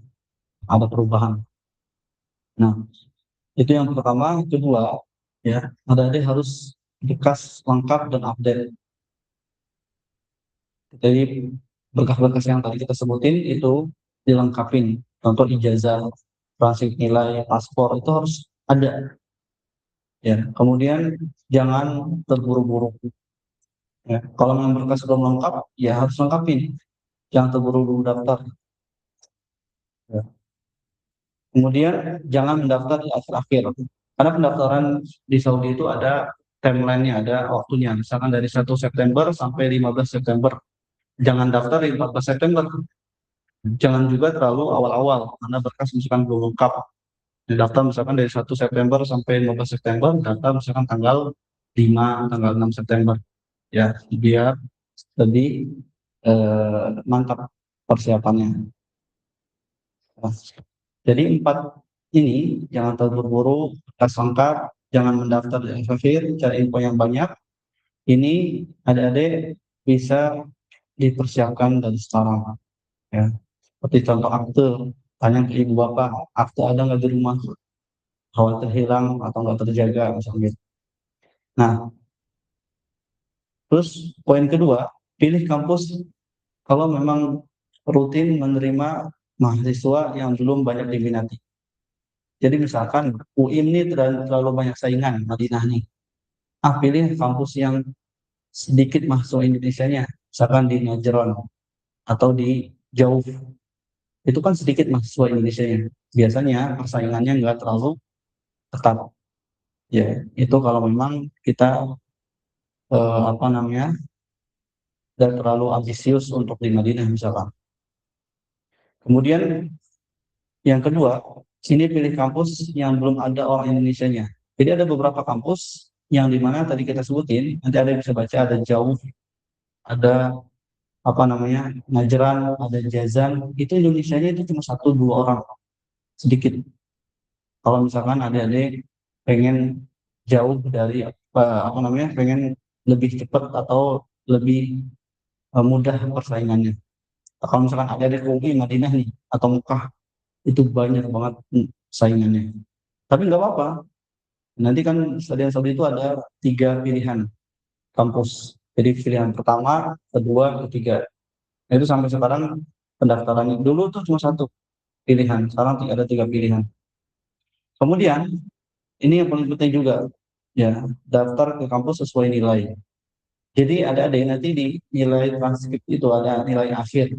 ada perubahan. Nah, itu yang pertama. Kedua, ya, adik-adik harus berkas lengkap dan update. Jadi berkas-berkas yang tadi kita sebutin itu dilengkapin. Contoh ijazah, transit nilai, paspor itu harus ada. Ya, kemudian jangan terburu-buru. Ya, kalau memang berkas belum lengkap, ya harus lengkapin. Jangan terburu-buru daftar. Ya. Kemudian jangan mendaftar di akhir-akhir. Karena pendaftaran di Saudi itu ada timeline-nya, ada waktunya. Misalkan dari 1 September sampai 15 September. Jangan daftar di 14 September. Jangan juga terlalu awal-awal, karena berkas misalkan belum lengkap. Daftar misalkan dari 1 September sampai 15 September, daftar misalkan tanggal 5, tanggal 6 September. Ya, biar lebih mantap persiapannya. Nah, jadi 4 ini jangan terburu-buru, berkas lengkap, jangan mendaftar di akhir, cari info yang banyak. Ini adik-adik bisa dipersiapkan dari sekarang. Ya. Seperti contoh akte, tanya ke ibu bapak, akte ada nggak di rumah? Khawatir hilang atau nggak terjaga misalnya gitu. Nah, terus poin kedua, pilih kampus kalau memang rutin menerima mahasiswa yang belum banyak diminati. Jadi misalkan UIM ini terlalu banyak saingan, Madinah nih. Pilih kampus yang sedikit mahasiswa Indonesianya, misalkan di Najran atau di Jauh. Itu kan sedikit mahasiswa Indonesianya. Biasanya persaingannya nggak terlalu ketat. Ya, itu kalau memang kita apa namanya, dan terlalu ambisius untuk di Madinah misalkan. Kemudian yang kedua, sini pilih kampus yang belum ada orang Indonesianya. Jadi ada beberapa kampus yang dimana tadi kita sebutin, nanti ada yang bisa baca, ada Jauh, ada apa namanya, Najran, ada Jazan, itu Indonesianya itu cuma 1-2 orang, sedikit. Kalau misalkan adik-adik pengen jauh dari apa namanya, pengen lebih cepat atau lebih mudah persaingannya. Kalau misalkan adik-adik UI Madinah nih atau Mekah, itu banyak banget saingannya. Tapi nggak apa-apa. Nanti kan stadion Saudi itu ada 3 pilihan kampus. Jadi pilihan pertama, kedua, ketiga. Nah, itu sampai sekarang pendaftarannya dulu tuh cuma 1 pilihan. Sekarang ada 3 pilihan. Kemudian ini yang paling penting juga, ya, daftar ke kampus sesuai nilai. Jadi ada nanti di nilai transkrip itu ada nilai akhir.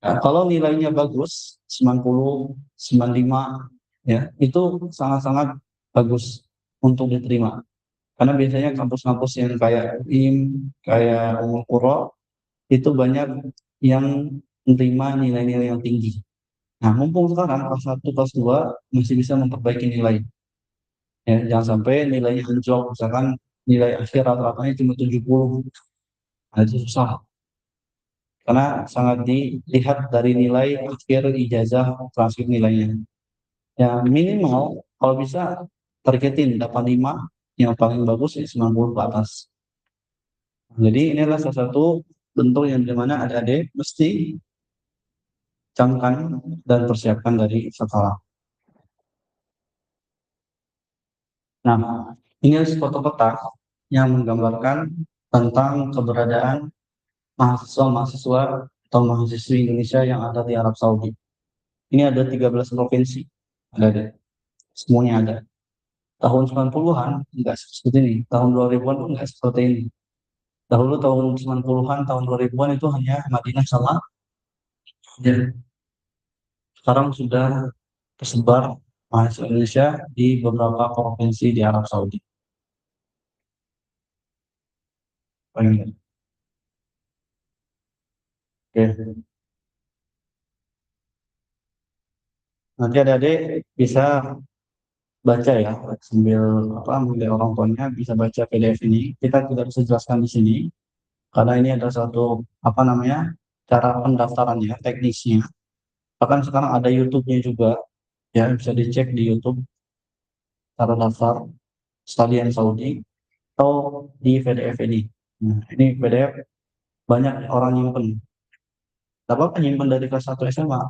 Nah, kalau nilainya bagus, 90, 95, ya, itu sangat-sangat bagus untuk diterima. Karena biasanya kampus-kampus yang kayak UIM, kayak Ummul Qura, itu banyak yang menerima nilai-nilai yang tinggi. Nah, mumpung sekarang kelas 1, kelas 2 masih bisa memperbaiki nilai. Ya, jangan sampai nilainya anjlok, misalkan nilai akhir rata-ratanya cuma 70. Nah, itu susah. Karena sangat dilihat dari nilai akhir ijazah transkrip nilainya. Ya, minimal kalau bisa targetin 85, yang paling bagus ya 90 ke atas. Jadi inilah salah satu bentuk yang dimana adik-adik mesti camkan dan persiapkan dari sekolah. Nah, ini foto peta yang menggambarkan tentang keberadaan mahasiswa-mahasiswa atau mahasiswi Indonesia yang ada di Arab Saudi. Ini ada 13 provinsi, ada. Semuanya ada. Tahun 90-an enggak seperti ini, tahun 2000-an pun enggak seperti ini. Dahulu tahun 90-an, tahun 2000-an itu hanya Madinah sama ya. Sekarang sudah tersebar mahasiswa Indonesia di beberapa provinsi di Arab Saudi. Oke. Nanti adik-adik bisa baca ya, sambil apa, sambil orang tuanya bisa baca PDF ini. Kita tidak bisa jelaskan di sini karena ini adalah satu apa namanya, cara pendaftarannya, teknisnya. Bahkan sekarang ada YouTube-nya juga, ya bisa dicek di YouTube. cara daftar stadion Saudi atau di PDF ini. Nah, ini PDF banyak orang nyimpen. Tidak apa-apa nyimpen dari kelas 1 SMA.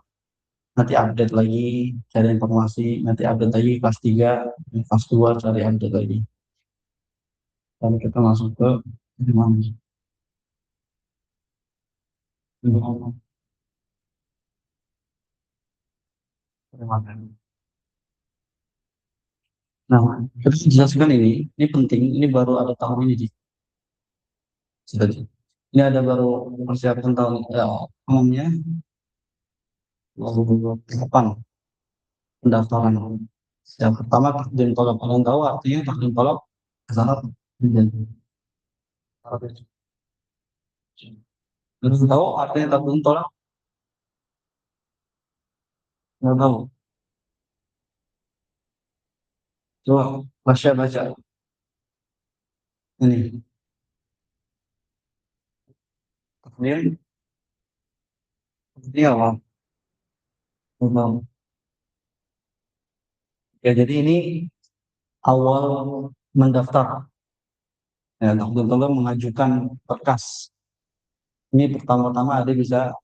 Nanti update lagi, cari informasi, nanti update lagi kelas 3, kelas 2 cari update lagi. Dan kita masuk ke gimana? Nah, kita jelaskan ini penting, ini baru ada tahun ini, Ji. Ini ada baru persiapan tahun umumnya lalu 8 pendaftaran. Yang pertama takdim tolak, kalian tahu artinya takdim tolak sangat terus tahu artinya takdim tolak nggak tahu, coba baca ini takdim ini apa nggak tahu ya. Jadi ini awal mendaftar ya, takdim tolak mengajukan berkas. Ini pertama-tama ada bisa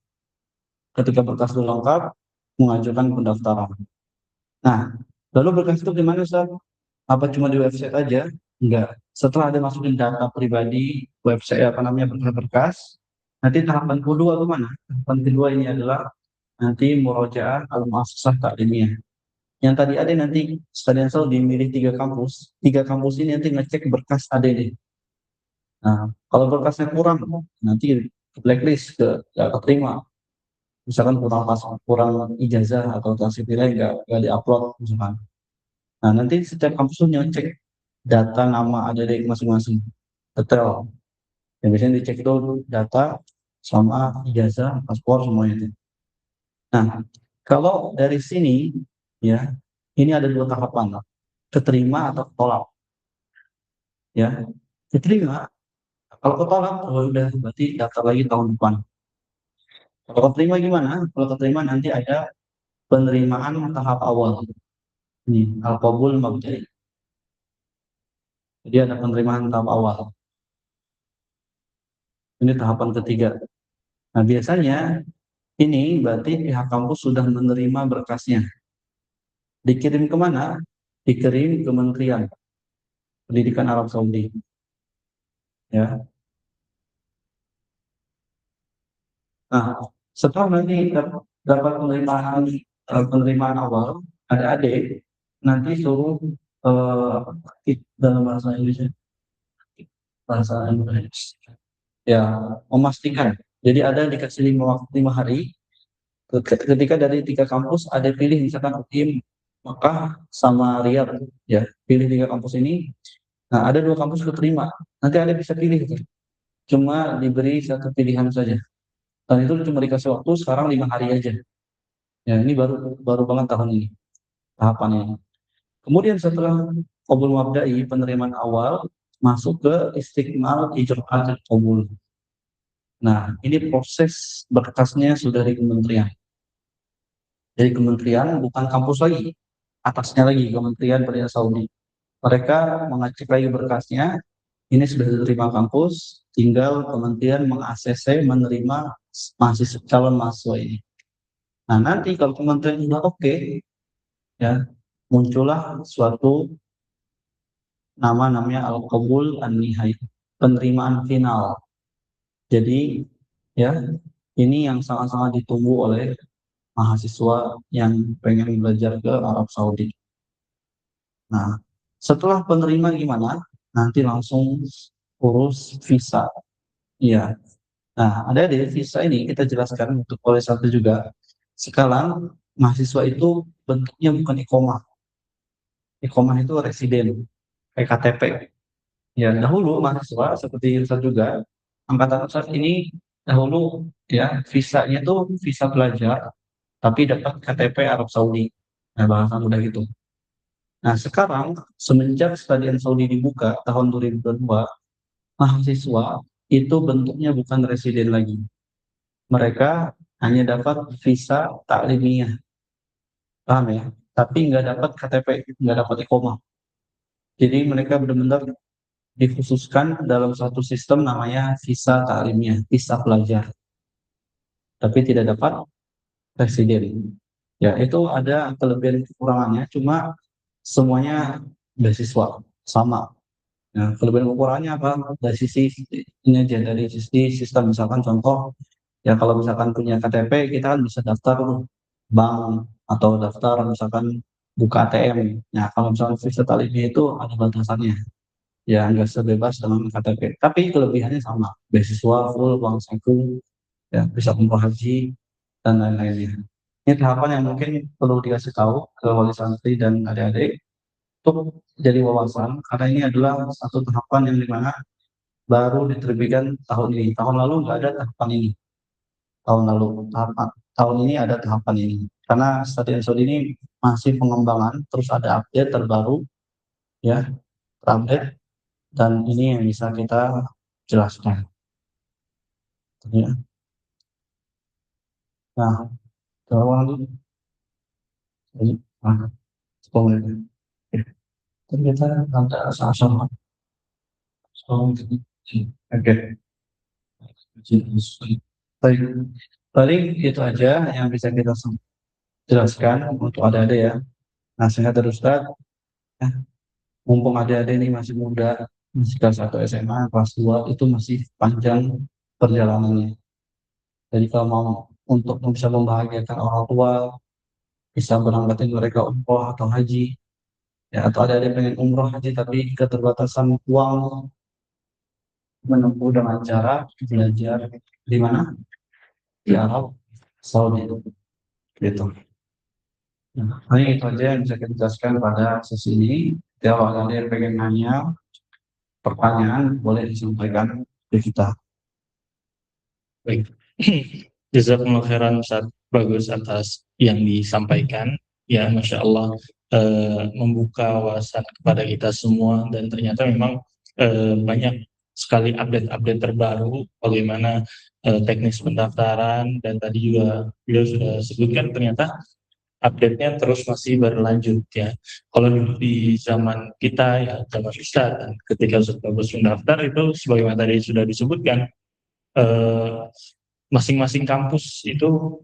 ketika berkas itu lengkap mengajukan pendaftaran. Nah, lalu berkas itu di mana, Ustaz? Apa cuma di website aja? Enggak. Setelah ada masukin data pribadi, website apa namanya berkas-berkas, nanti tahapan kedua itu mana? Tahapan kedua ini adalah nanti murojaah al-muassasah ta'limiyah. Yang tadi ada nanti Stadion Saudi milih 3 kampus. 3 kampus ini nanti ngecek berkas ada nih. Nah, kalau berkasnya kurang, nanti ke blacklist, gak keterima. Misalkan kurang ijazah atau tasfirnya nggak diupload misalkan. Nah, nanti setiap kampus tuh ngecek data nama adik masing-masing detail. Yang biasanya dicek itu data sama ijazah, paspor semuanya itu. Nah, kalau dari sini ya, ini ada 2 tahapan, keterima atau tolak. Ya, keterima. Kalau ketolak, udah berarti daftar lagi tahun depan. Kalau keterima gimana? Kalau keterima nanti ada penerimaan tahap awal. Ini al-qabul mabda'i. Jadi ada penerimaan tahap awal. Ini tahapan ketiga. Nah, biasanya ini berarti pihak kampus sudah menerima berkasnya. Dikirim kemana? Dikirim ke Kementerian Pendidikan Arab Saudi. Ya. Nah, setelah nanti dapat penerimaan awal, ada adik nanti suruh dalam bahasa Indonesia, ya, memastikan. Jadi ada dikasih 5 hari. Ketika dari 3 kampus ada pilih misalkan UIM, Mekah sama Riyadh, ya pilih 3 kampus ini. Nah, ada 2 kampus keterima. Nanti ada bisa pilih, cuma diberi 1 pilihan saja. Dan itu cuma dikasih waktu sekarang 5 hari aja. Ya, ini baru banget tahun ini tahapannya. Kemudian setelah qabul mabda'i, penerimaan awal, masuk ke istikmal ijra'at qabul. Nah, ini proses berkasnya sudah di kementerian. Dari kementerian bukan kampus lagi, atasnya lagi Kementerian Pendidikan Saudi. Mereka mengecek lagi berkasnya, ini sudah diterima kampus, tinggal kementerian meng-ACC menerima mahasiswa, calon mahasiswa ini. Nah, nanti kalau kementerian sudah oke, ya muncullah suatu namanya al-qabul an-nihai, penerimaan final. Jadi ya, ini yang sangat-sangat ditunggu oleh mahasiswa yang pengen belajar ke Arab Saudi. Nah, setelah penerima gimana? Nanti langsung urus visa. Iya. Nah, ada di visa ini kita jelaskan untuk oleh satu juga. Sekarang mahasiswa itu bentuknya bukan iqomah. Iqomah itu residen, kayak KTP. Ya, dahulu mahasiswa seperti Ustaz juga, angkatan Ustaz ini dahulu ya visanya itu visa pelajar, tapi dapat KTP Arab Saudi. Nah, bahasa mudah gitu. Nah, sekarang semenjak Stadion Saudi dibuka tahun 2022, mahasiswa itu bentuknya bukan residen lagi. Mereka hanya dapat visa taklimiyah, paham ya? Tapi nggak dapat KTP, nggak dapat iqomah. Jadi mereka benar-benar dikhususkan dalam satu sistem namanya visa ta'limiyah, visa pelajar, tapi tidak dapat residen. Ya, itu ada kelebihan kekurangannya, cuma semuanya beasiswa sama. Nah, kelebihan kekurangannya apa? Dari sisi ini aja, dari sisi sistem, misalkan contoh, ya kalau misalkan punya KTP, kita kan bisa daftar tuh bank atau daftar misalkan buka ATM. Nah, kalau misalkan visa ta'limiyah itu ada batasannya. Ya nggak sebebas dengan KTP. Tapi kelebihannya sama, beasiswa full, uang saku, ya bisa umroh haji dan lain-lainnya. Ini tahapan yang mungkin perlu dikasih tahu ke wali santri dan adik-adik untuk jadi wawasan, karena ini adalah satu tahapan yang dimana baru diterbitkan tahun ini. Tahun lalu nggak ada tahapan ini. Tahun lalu, tahun ini ada tahapan ini. Karena Study and Study ini masih pengembangan, terus ada update terbaru, ya, terupdate, dan ini yang bisa kita jelaskan. Ya. Nah, kalau lagi, nah, 10 menit. Ternyata ada sama-sama. Oke. Baik. Paling itu aja yang bisa kita jelaskan untuk adik-adik ya. Nasihat dari Ustaz, ya, mumpung adik-adik ini masih muda, masih kelas 1 SMA, kelas 2 itu masih panjang perjalanannya. Jadi kalau mau untuk bisa membahagiakan orang tua, bisa berangkatin mereka umroh atau haji, ya atau ada pengen umroh haji tapi keterbatasan uang, menempuh dengan cara belajar di mana, di Arab Saudi gitu. Nah, ini itu aja yang bisa kita jelaskan pada sesi ini. Kalau ada yang pengen nanya pertanyaan boleh disampaikan ke kita. Baik. Jazakumullah khairan Ustaz, bagus atas yang disampaikan. Ya, Masya Allah, membuka wawasan kepada kita semua, dan ternyata memang banyak sekali update-update terbaru bagaimana teknis pendaftaran, dan tadi juga beliau sudah sebutkan ternyata update-nya terus masih berlanjut ya. Kalau dulu di zaman kita ya, zaman Ustaz, dan ketika Ustaz Bagus mendaftar itu sebagaimana tadi sudah disebutkan, eh, masing-masing kampus itu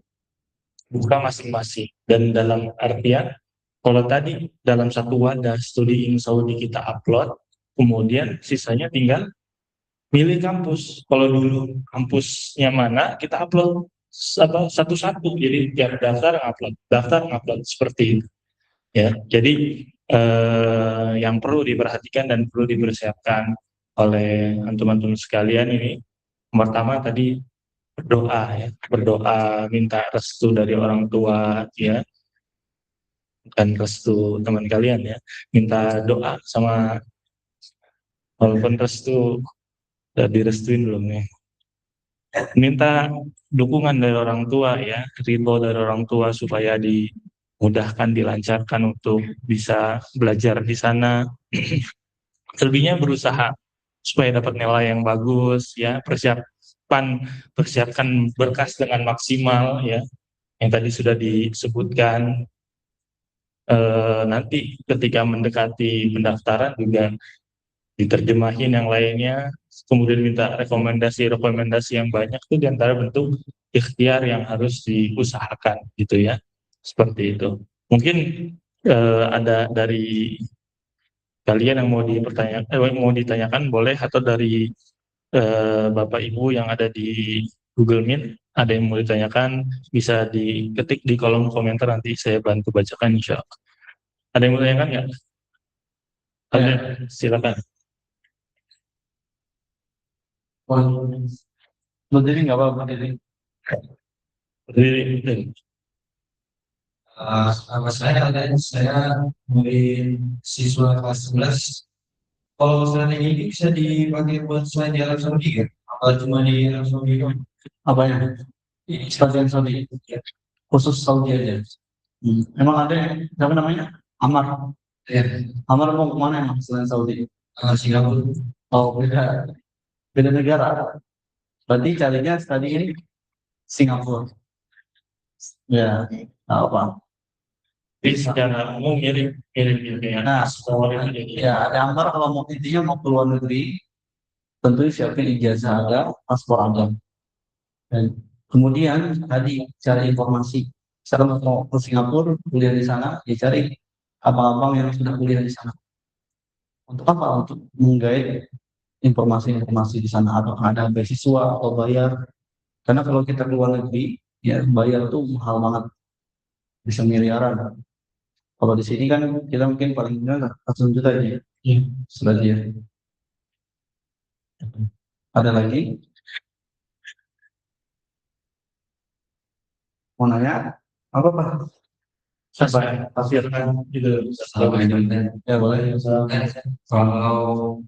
buka masing-masing, dan dalam artian kalau tadi dalam satu wadah studi in Saudi kita upload, kemudian sisanya tinggal milih kampus. Kalau dulu kampusnya mana kita upload satu-satu, jadi tiap daftar upload seperti itu ya. Jadi yang perlu diperhatikan dan perlu dipersiapkan oleh antum-antum sekalian ini, pertama tadi berdoa ya, berdoa minta restu dari orang tua ya, dan restu teman kalian ya, minta doa sama, walaupun restu udah direstuin belum nih, minta dukungan dari orang tua ya, ridho dari orang tua supaya dimudahkan, dilancarkan untuk bisa belajar di sana. Selebihnya berusaha supaya dapat nilai yang bagus ya, persiapkan berkas dengan maksimal ya, yang tadi sudah disebutkan. Nanti ketika mendekati pendaftaran juga diterjemahin yang lainnya, kemudian minta rekomendasi yang banyak, itu diantara bentuk ikhtiar yang harus diusahakan gitu ya, seperti itu. Mungkin ada dari kalian yang mau ditanyakan boleh, atau dari Bapak Ibu yang ada di Google Meet ada yang mau ditanyakan, bisa diketik di kolom komentar, nanti saya bantu bacakan insya Allah. Ada yang mau ditanyakan nggak? Ada, silakan. Berdiri nggak apa-apa, berdiri. Berdiri. Nama saya dari siswa kelas 11. Kalau strategi ini bisa dipakai buat selain di Arab Saudi kan? Apa cuma di Arab Saudi doang? Apanya? Stadion Saudi. Khusus Saudi aja. Emang ada yang, siapa namanya? Amar. Ya, Amar mau kemana emang selain Saudi? Singapura. Oh, beda negara. Berarti carinya tadi ini Singapura. Ya, nggak apa. Jadi secara umum mirip gitu ya. Nah, Paspor itu jadi ya ada Ambar kalau mau intinya mau ke luar negeri, tentu siapin ijazah ada, paspor ada. Dan kemudian tadi cari informasi. Misalkan mau ke Singapura, kuliah di sana, ya cari abang-abang yang sudah kuliah di sana. Untuk apa? Untuk menggait informasi-informasi di sana. Atau ada beasiswa atau bayar. Karena kalau kita ke luar negeri, ya bayar tuh mahal banget, bisa miliaran. Kalau di sini kan kita mungkin paling murah 100 juta aja, ya. sudah dia. Ada lagi mau nanya apa Pak? Siapa? Tafsir kan Gitu. Assalamualaikum. ya boleh. Kalau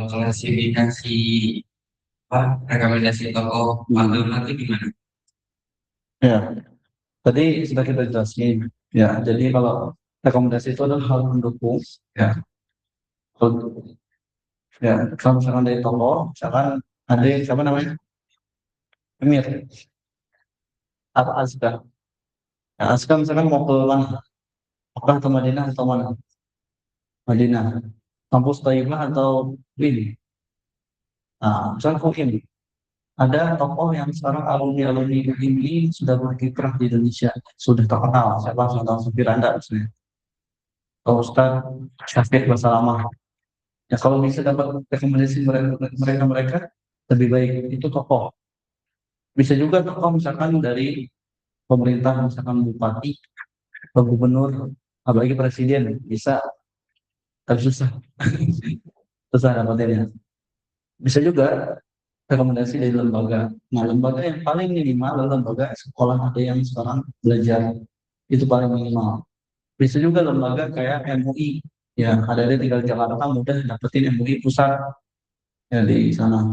klasifikasi rekomendasi tokoh agama itu gimana? Ya, tadi sudah kita jelasin. Ya, jadi kalau rekomendasi itu adalah hal mendukung. Ya, kalau ya kalau misalkan dari tokoh, misalkan ada siapa namanya? Emir atau Azkar. Ya, Azkar misalkan mau ke mana? Mekah atau Madinah atau mana? Madinah. Kampus Thayyibah atau ini? Nah, misalkan mungkin ada tokoh yang sekarang alumni-alumni ini sudah berkiprah di Indonesia, sudah terkenal. Siapa yang tahu supir Anda misalnya? Atau Ustaz Syafiq Basalamah. Ya kalau bisa dapat rekomendasi mereka lebih baik itu tokoh. Bisa juga tokoh misalkan dari pemerintah, misalkan bupati, atau gubernur, apalagi presiden bisa, tapi susah, susah dapatinnya. Bisa juga rekomendasi dari lembaga. Nah, lembaga yang paling minimal adalah lembaga sekolah ada yang sekarang belajar, itu paling minimal. Bisa juga lembaga kayak MUI, ya ada di tinggal Jakarta mudah dapetin MUI pusat ya di sana.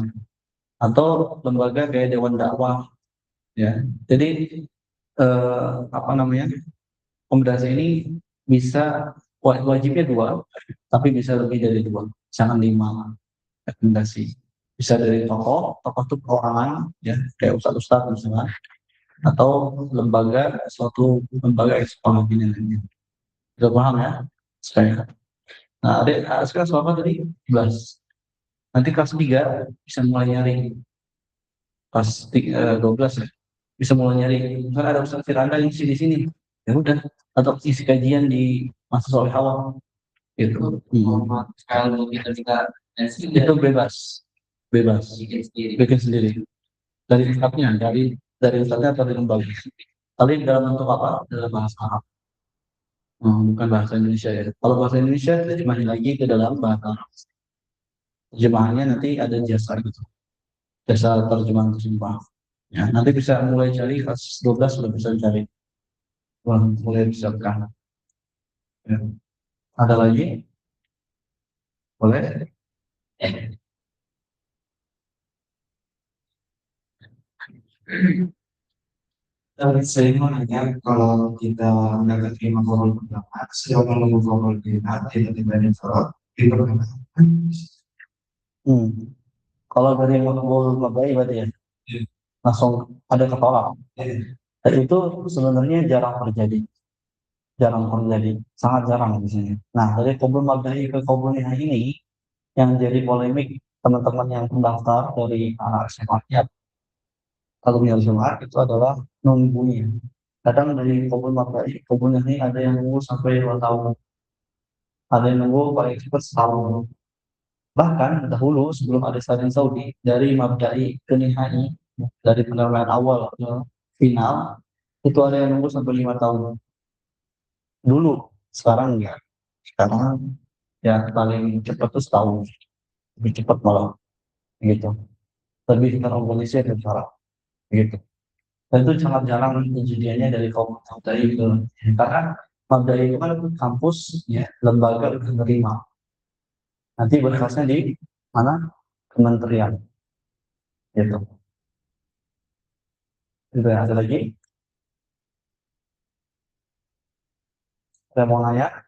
Atau lembaga kayak Dewan Dakwah, ya. Jadi apa namanya, rekomendasi ini bisa wajibnya dua, tapi bisa lebih dari dua, jangan lima rekomendasi. Bisa dari tokoh, tokoh itu perorangan, ya kayak ustadz-ustadz misalnya, atau lembaga, suatu lembaga ekspor ini lainnya. Sudah paham ya? Saya. Nah, adik sekarang selama tadi 11. Nanti kelas 3 bisa mulai nyari. Kelas 12 ya. Bisa mulai nyari. Misalnya ada Ustaz Firanda yang di sini. Ya udah. Atau isi kajian di masa soleh awal. Gitu. Kalau kita Itu bebas. Bebas. Bikin sendiri. Dari ustadznya, dari ustadznya atau dari lembaga. Tapi dalam bentuk apa? Dalam bahasa Arab. Bukan bahasa Indonesia ya. Kalau bahasa Indonesia terjemahin lagi ke dalam bahasa Arab. Terjemahannya nanti ada jasa gitu. Jasa terjemahan. Ya, nanti bisa mulai cari kelas 12 sudah bisa cari. Wah, mulai bisa kan. Ya. Ada lagi? Boleh? Saya mau nanya, kalau kita mendapat terima kabul pertama, sedang menunggu kabul kita, tiba-tiba ditolak, diperkenalkan. Hmm. Kalau dari makbul mabai berarti ya langsung ada ketolak. Dan itu sebenarnya jarang terjadi. Jarang terjadi. Sangat jarang di sini. Nah, dari kabul mabai ke kabul nihai ini yang jadi polemik teman-teman yang pendaftar dari anak SMA alumni SMA itu adalah nunggunya. Kadang dari kabul mabai, kabul nihai ada yang nunggu sampai 2 tahun. Ada yang nunggu paling cepat setahun. Bahkan dahulu sebelum ada Stadion Saudi, dari Mabdai ke Nihai, dari penilaian awal ke final, itu ada yang nunggu sampai 5 tahun. Dulu, sekarang enggak. Sekarang ya paling cepat tuh setahun, lebih cepat malah, gitu. Lebih terorganisir dan cara, gitu. Dan itu sangat jarang kejadiannya dari kaum Mabdai ke, karena Mabdai itu kan kampus, ya, lembaga penerima. Nanti berkasnya di mana? Kementerian, gitu. Itu ada lagi? Saya mau nanya.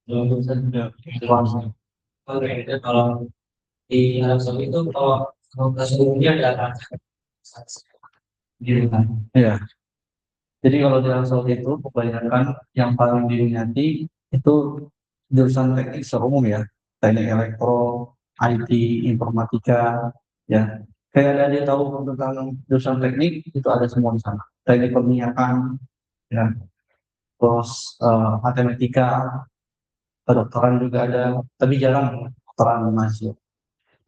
Kalau di Arab Saudi itu kalau Kalau bahasa umumnya ada gitu kan. Ya. Jadi kalau di Arab Saudi itu kebanyakan yang paling diminati itu jurusan teknik seumum ya, teknik elektro, IT, informatika, ya. Kayak ada dia tahu tentang jurusan teknik itu ada semua di sana. Teknik perminyakan, ya. Terus matematika, kedokteran juga ada, tapi jarang kedokteran masih.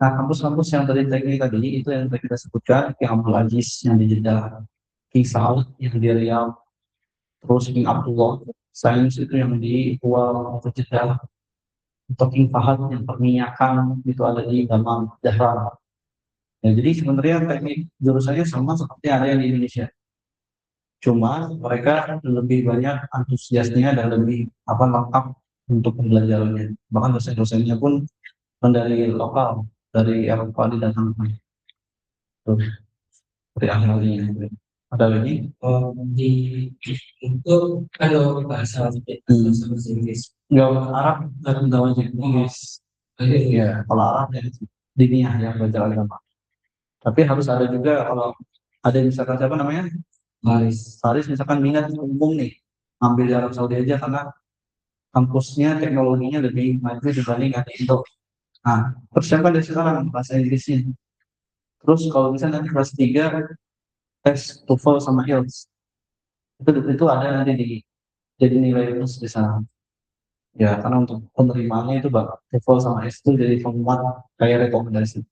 Nah, kampus-kampus yang tadi teknik tadi itu yang tadi kita sebutkan, King Abdul Aziz yang di Jeddah, King Saud yang di Riyadh, terus King Abdullah Sains itu yang di Kuala atau Jeddah, atau King Fahad yang perminyakan itu ada di Damam, Dahran. Ya, jadi sebenarnya teknik jurusannya sama seperti ada yang di Indonesia. Cuma mereka lebih banyak antusiasnya dan lebih lengkap untuk pembelajarannya. Bahkan dosen-dosennya pun dari lokal, dari Eropa didatangkan. Terus dari ahlinya. Ada lagi? di untuk kalau bahasa Inggris. Jawab Arab dan jawab Inggris. Ya, kalau Arab ya diniyah yang belajar agama. Tapi harus ada juga kalau ada misalkan siapa namanya? Faris misalkan minat umum nih, ambil di Arab Saudi aja karena kampusnya teknologinya lebih maju dibanding ada Indo. Nah, persiapkan dari sekarang bahasa Inggrisnya. Terus kalau misalnya nanti kelas 3 tes TOEFL sama IELTS. Itu ada nanti jadi nilai plus di sana. Ya, karena untuk penerimaannya itu TOEFL sama IELTS itu jadi penguat kayak rekomendasi.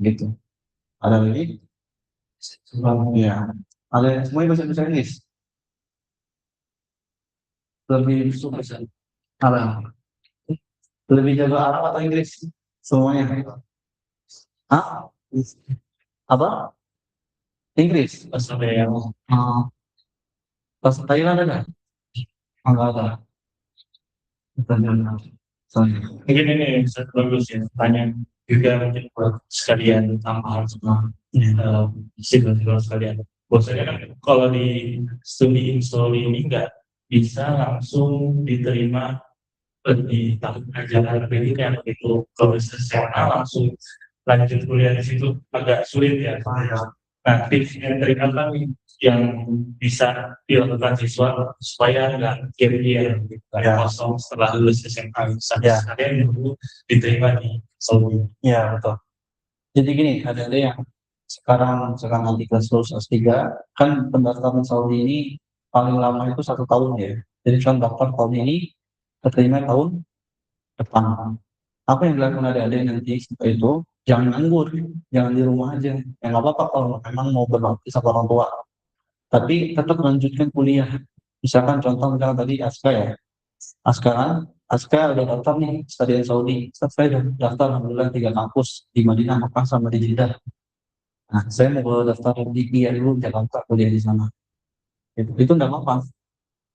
Gitu. Ada lagi? Ya. Ada semuanya bahasa Inggris. Lebih suka Arab. Lebih jago Arab atau Inggris? Semuanya. Hah? Apa? Inggris. Bahasa yang Bahasa Thailand ada? Enggak ada. Soalnya. mungkin ini bisa bagus ya, tanya juga mungkin buat sekalian tambahan sama siswa sekalian. Biasanya kan kalau di studi install ini nggak bisa langsung diterima di tahun ajaran pendidikan itu. Kalau SMA langsung lanjut kuliah di situ agak sulit ya. Nah, tips yang apa nih yang bisa dilakukan siswa supaya nggak gap year gitu, kosong setelah lulus SMA Ya. sekalian dulu diterima di Saudi. Ya, betul. Jadi gini, ada yang sekarang nanti kelas lulus S3, kan pendaftaran Saudi ini paling lama itu 1 tahun ya. Jadi kan daftar tahun ini, keterima tahun depan. Apa yang dilakukan adik-adik nanti setelah itu, jangan nganggur, jangan di rumah aja. Ya nggak apa-apa kalau memang mau berbakti sama orang tua. Tapi tetap lanjutkan kuliah. Misalkan contoh misalkan tadi Aska ya. Aska udah daftar nih stadion Saudi. Saya udah daftar alhamdulillah 3 kampus di Madinah, Mekah sama di Jeddah. Nah, saya mau daftar di IAI dulu Jakarta kuliah di sana. Itu enggak apa-apa.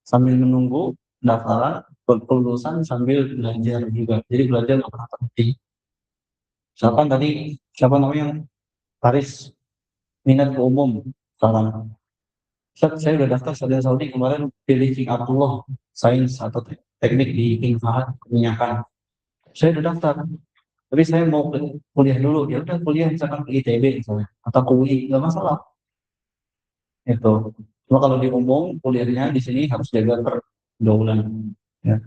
Sambil menunggu pendaftaran, kelulusan sambil belajar juga. Jadi belajar nggak pernah berhenti. Misalkan tadi siapa namanya Faris minat ke umum sekarang. Saya udah daftar stadion Saudi kemarin pilih King Abdullah Sains atau teknik di King Fahad perminyakan. Saya udah daftar, tapi saya mau kuliah dulu. Ya udah kuliah misalkan ke ITB misalnya atau ke UI nggak masalah. Itu. Cuma kalau di umum kuliahnya di sini harus jaga pergaulan, ya.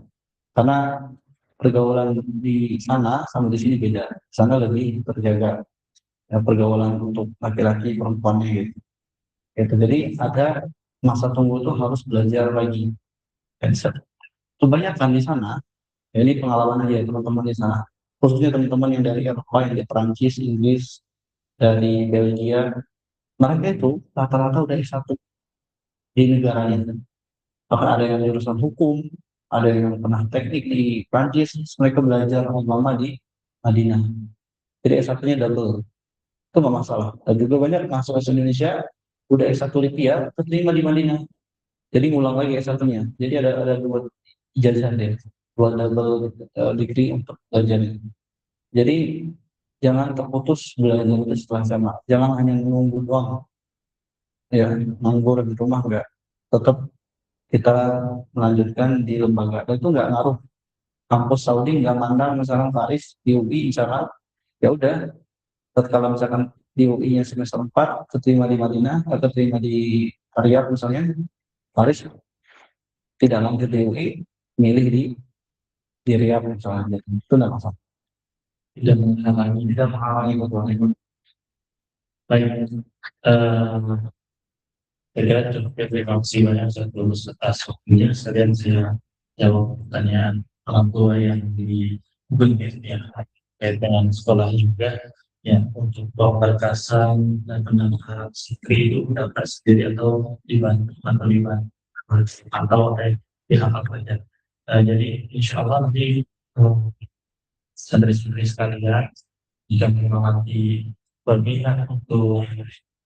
Karena pergaulan di sana sama di sini beda. Di sana lebih terjaga ya, pergaulan untuk laki-laki perempuannya gitu. Itu jadi ada masa tunggu itu harus belajar lagi. Dan kebanyakan di sana, ya ini pengalaman aja teman-teman di sana. Khususnya teman-teman yang dari Eropa, yang di Perancis, Inggris, dari Belgia, mereka itu rata-rata udah S1 di negaranya. Bahkan ada yang jurusan hukum, ada yang pernah teknik di Prancis, mereka belajar lama di Madinah. Jadi S1-nya double, itu nggak masalah. Dan juga banyak mahasiswa Indonesia udah S1 Lipia, keterima di Madinah. Jadi ngulang lagi S1-nya. Jadi ada 2 ijazah deh, 2 double degree untuk belajar. Jadi jangan terputus belajar itu setelah SMA. Jangan hanya menunggu doang. Ya, nganggur di rumah enggak. Tetap kita melanjutkan di lembaga. Itu nggak ngaruh. Kampus Saudi nggak mandang misalkan Faris di UI misalkan, ya udah Tatkala misalkan di UI-nya semester 4 keterima di Madinah atau keterima di Riyadh misalnya, harus tidak lanjut di UI, milih di Riyadh misalnya, itu tidak masalah. Tidak menghalangi. Tidak menghalangi betul. Baik, saya kira cukup ya, terima kasih banyak saya lulus atas waktunya. Sekalian saya jawab pertanyaan orang tua yang di ya, terkait dengan sekolah juga. Ya, untuk berkasan dan penambahan santri itu dapat sendiri atau dibantu atau oleh pihak apa saja. Jadi insya Allah nanti santri-santri sekalian jika mengamati berminat untuk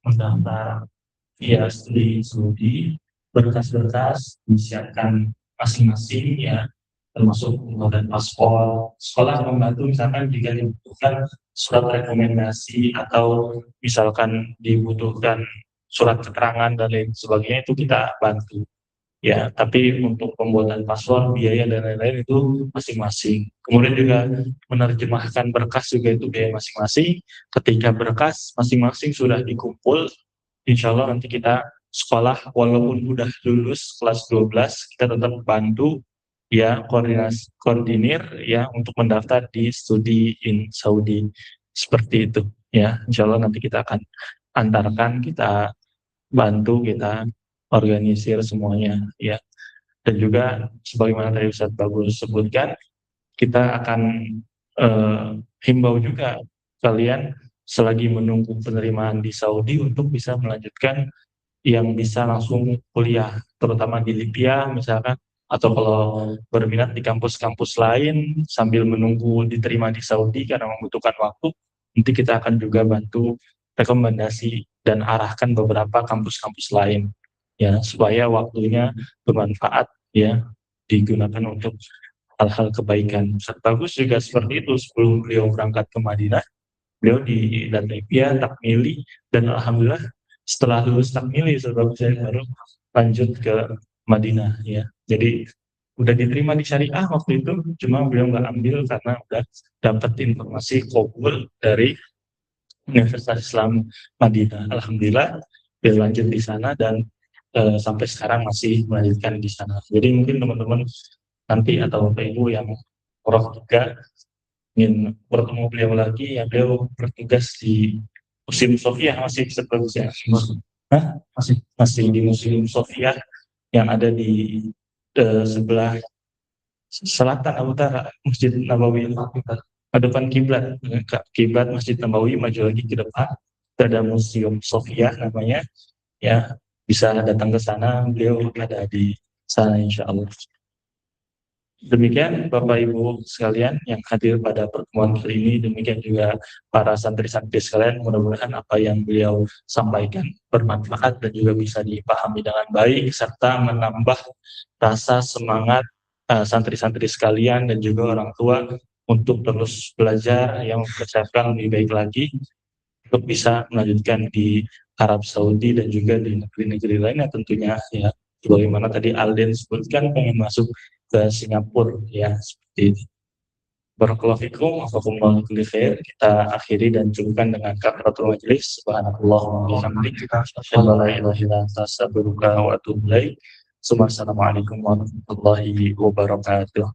mendaftar via studi berkas-berkas disiapkan masing-masing ya, termasuk pembuatan paspor. Sekolah membantu misalkan jika dibutuhkan surat rekomendasi atau misalkan dibutuhkan surat keterangan dan lain sebagainya, itu kita bantu ya. Tapi untuk pembuatan paspor, biaya dan lain-lain itu masing-masing. Kemudian juga menerjemahkan berkas juga itu biaya masing-masing. Ketika berkas masing-masing sudah dikumpul, insya Allah nanti kita sekolah walaupun udah lulus kelas 12, kita tetap bantu ya, koordinir ya untuk mendaftar di studi in Saudi seperti itu ya. Insya Allah nanti kita akan antarkan, kita bantu, kita organisir semuanya ya. Dan juga sebagaimana tadi Ustadz Bagus sebutkan, kita akan himbau juga kalian selagi menunggu penerimaan di Saudi untuk bisa melanjutkan yang bisa langsung kuliah, terutama di Libya misalkan, atau kalau berminat di kampus-kampus lain sambil menunggu diterima di Saudi karena membutuhkan waktu, nanti kita akan juga bantu rekomendasi dan arahkan beberapa kampus-kampus lain ya, supaya waktunya bermanfaat ya, digunakan untuk hal-hal kebaikan. Ustaz Bagus juga seperti itu, sebelum beliau berangkat ke Madinah, beliau di Libya takmili, dan alhamdulillah setelah lulus takmili sebab saya baru lanjut ke Madinah ya. Jadi udah diterima di syariah waktu itu, cuma beliau nggak ambil karena udah dapat informasi kabul dari Universitas Islam Madinah. Alhamdulillah dia lanjut di sana dan sampai sekarang masih melanjutkan di sana. Jadi mungkin teman-teman nanti atau Bapak Ibu yang roh juga ingin bertemu beliau lagi, ya beliau bertugas di Museum Sofia masih seterusnya. Masih di Museum Sofia yang ada di sebelah selatan utara Masjid Nabawi, depan kiblat Masjid Nabawi, maju lagi ke depan ada Museum Sofia namanya ya, bisa datang ke sana, beliau ada di sana insya Allah. Demikian Bapak Ibu sekalian yang hadir pada pertemuan kali ini, demikian juga para santri-santri sekalian, mudah-mudahan apa yang beliau sampaikan bermanfaat dan juga bisa dipahami dengan baik, serta menambah rasa semangat santri-santri sekalian dan juga orang tua untuk terus belajar yang mempersiapkan lebih baik lagi untuk bisa melanjutkan di Arab Saudi dan juga di negeri-negeri lainnya tentunya ya. Bagaimana tadi Alden sebutkan pengen masuk ke Singapura ya, seperti itu. Barakallahu fikum, wafakumullahu kulli khair. Kita akhiri dan cukupkan dengan kafaratul majelis. Subhanallah wa bihamdika, asyhadu an la ilaha illa anta, astaghfiruka wa atubu ilaik. Assalamualaikum warahmatullahi wabarakatuh.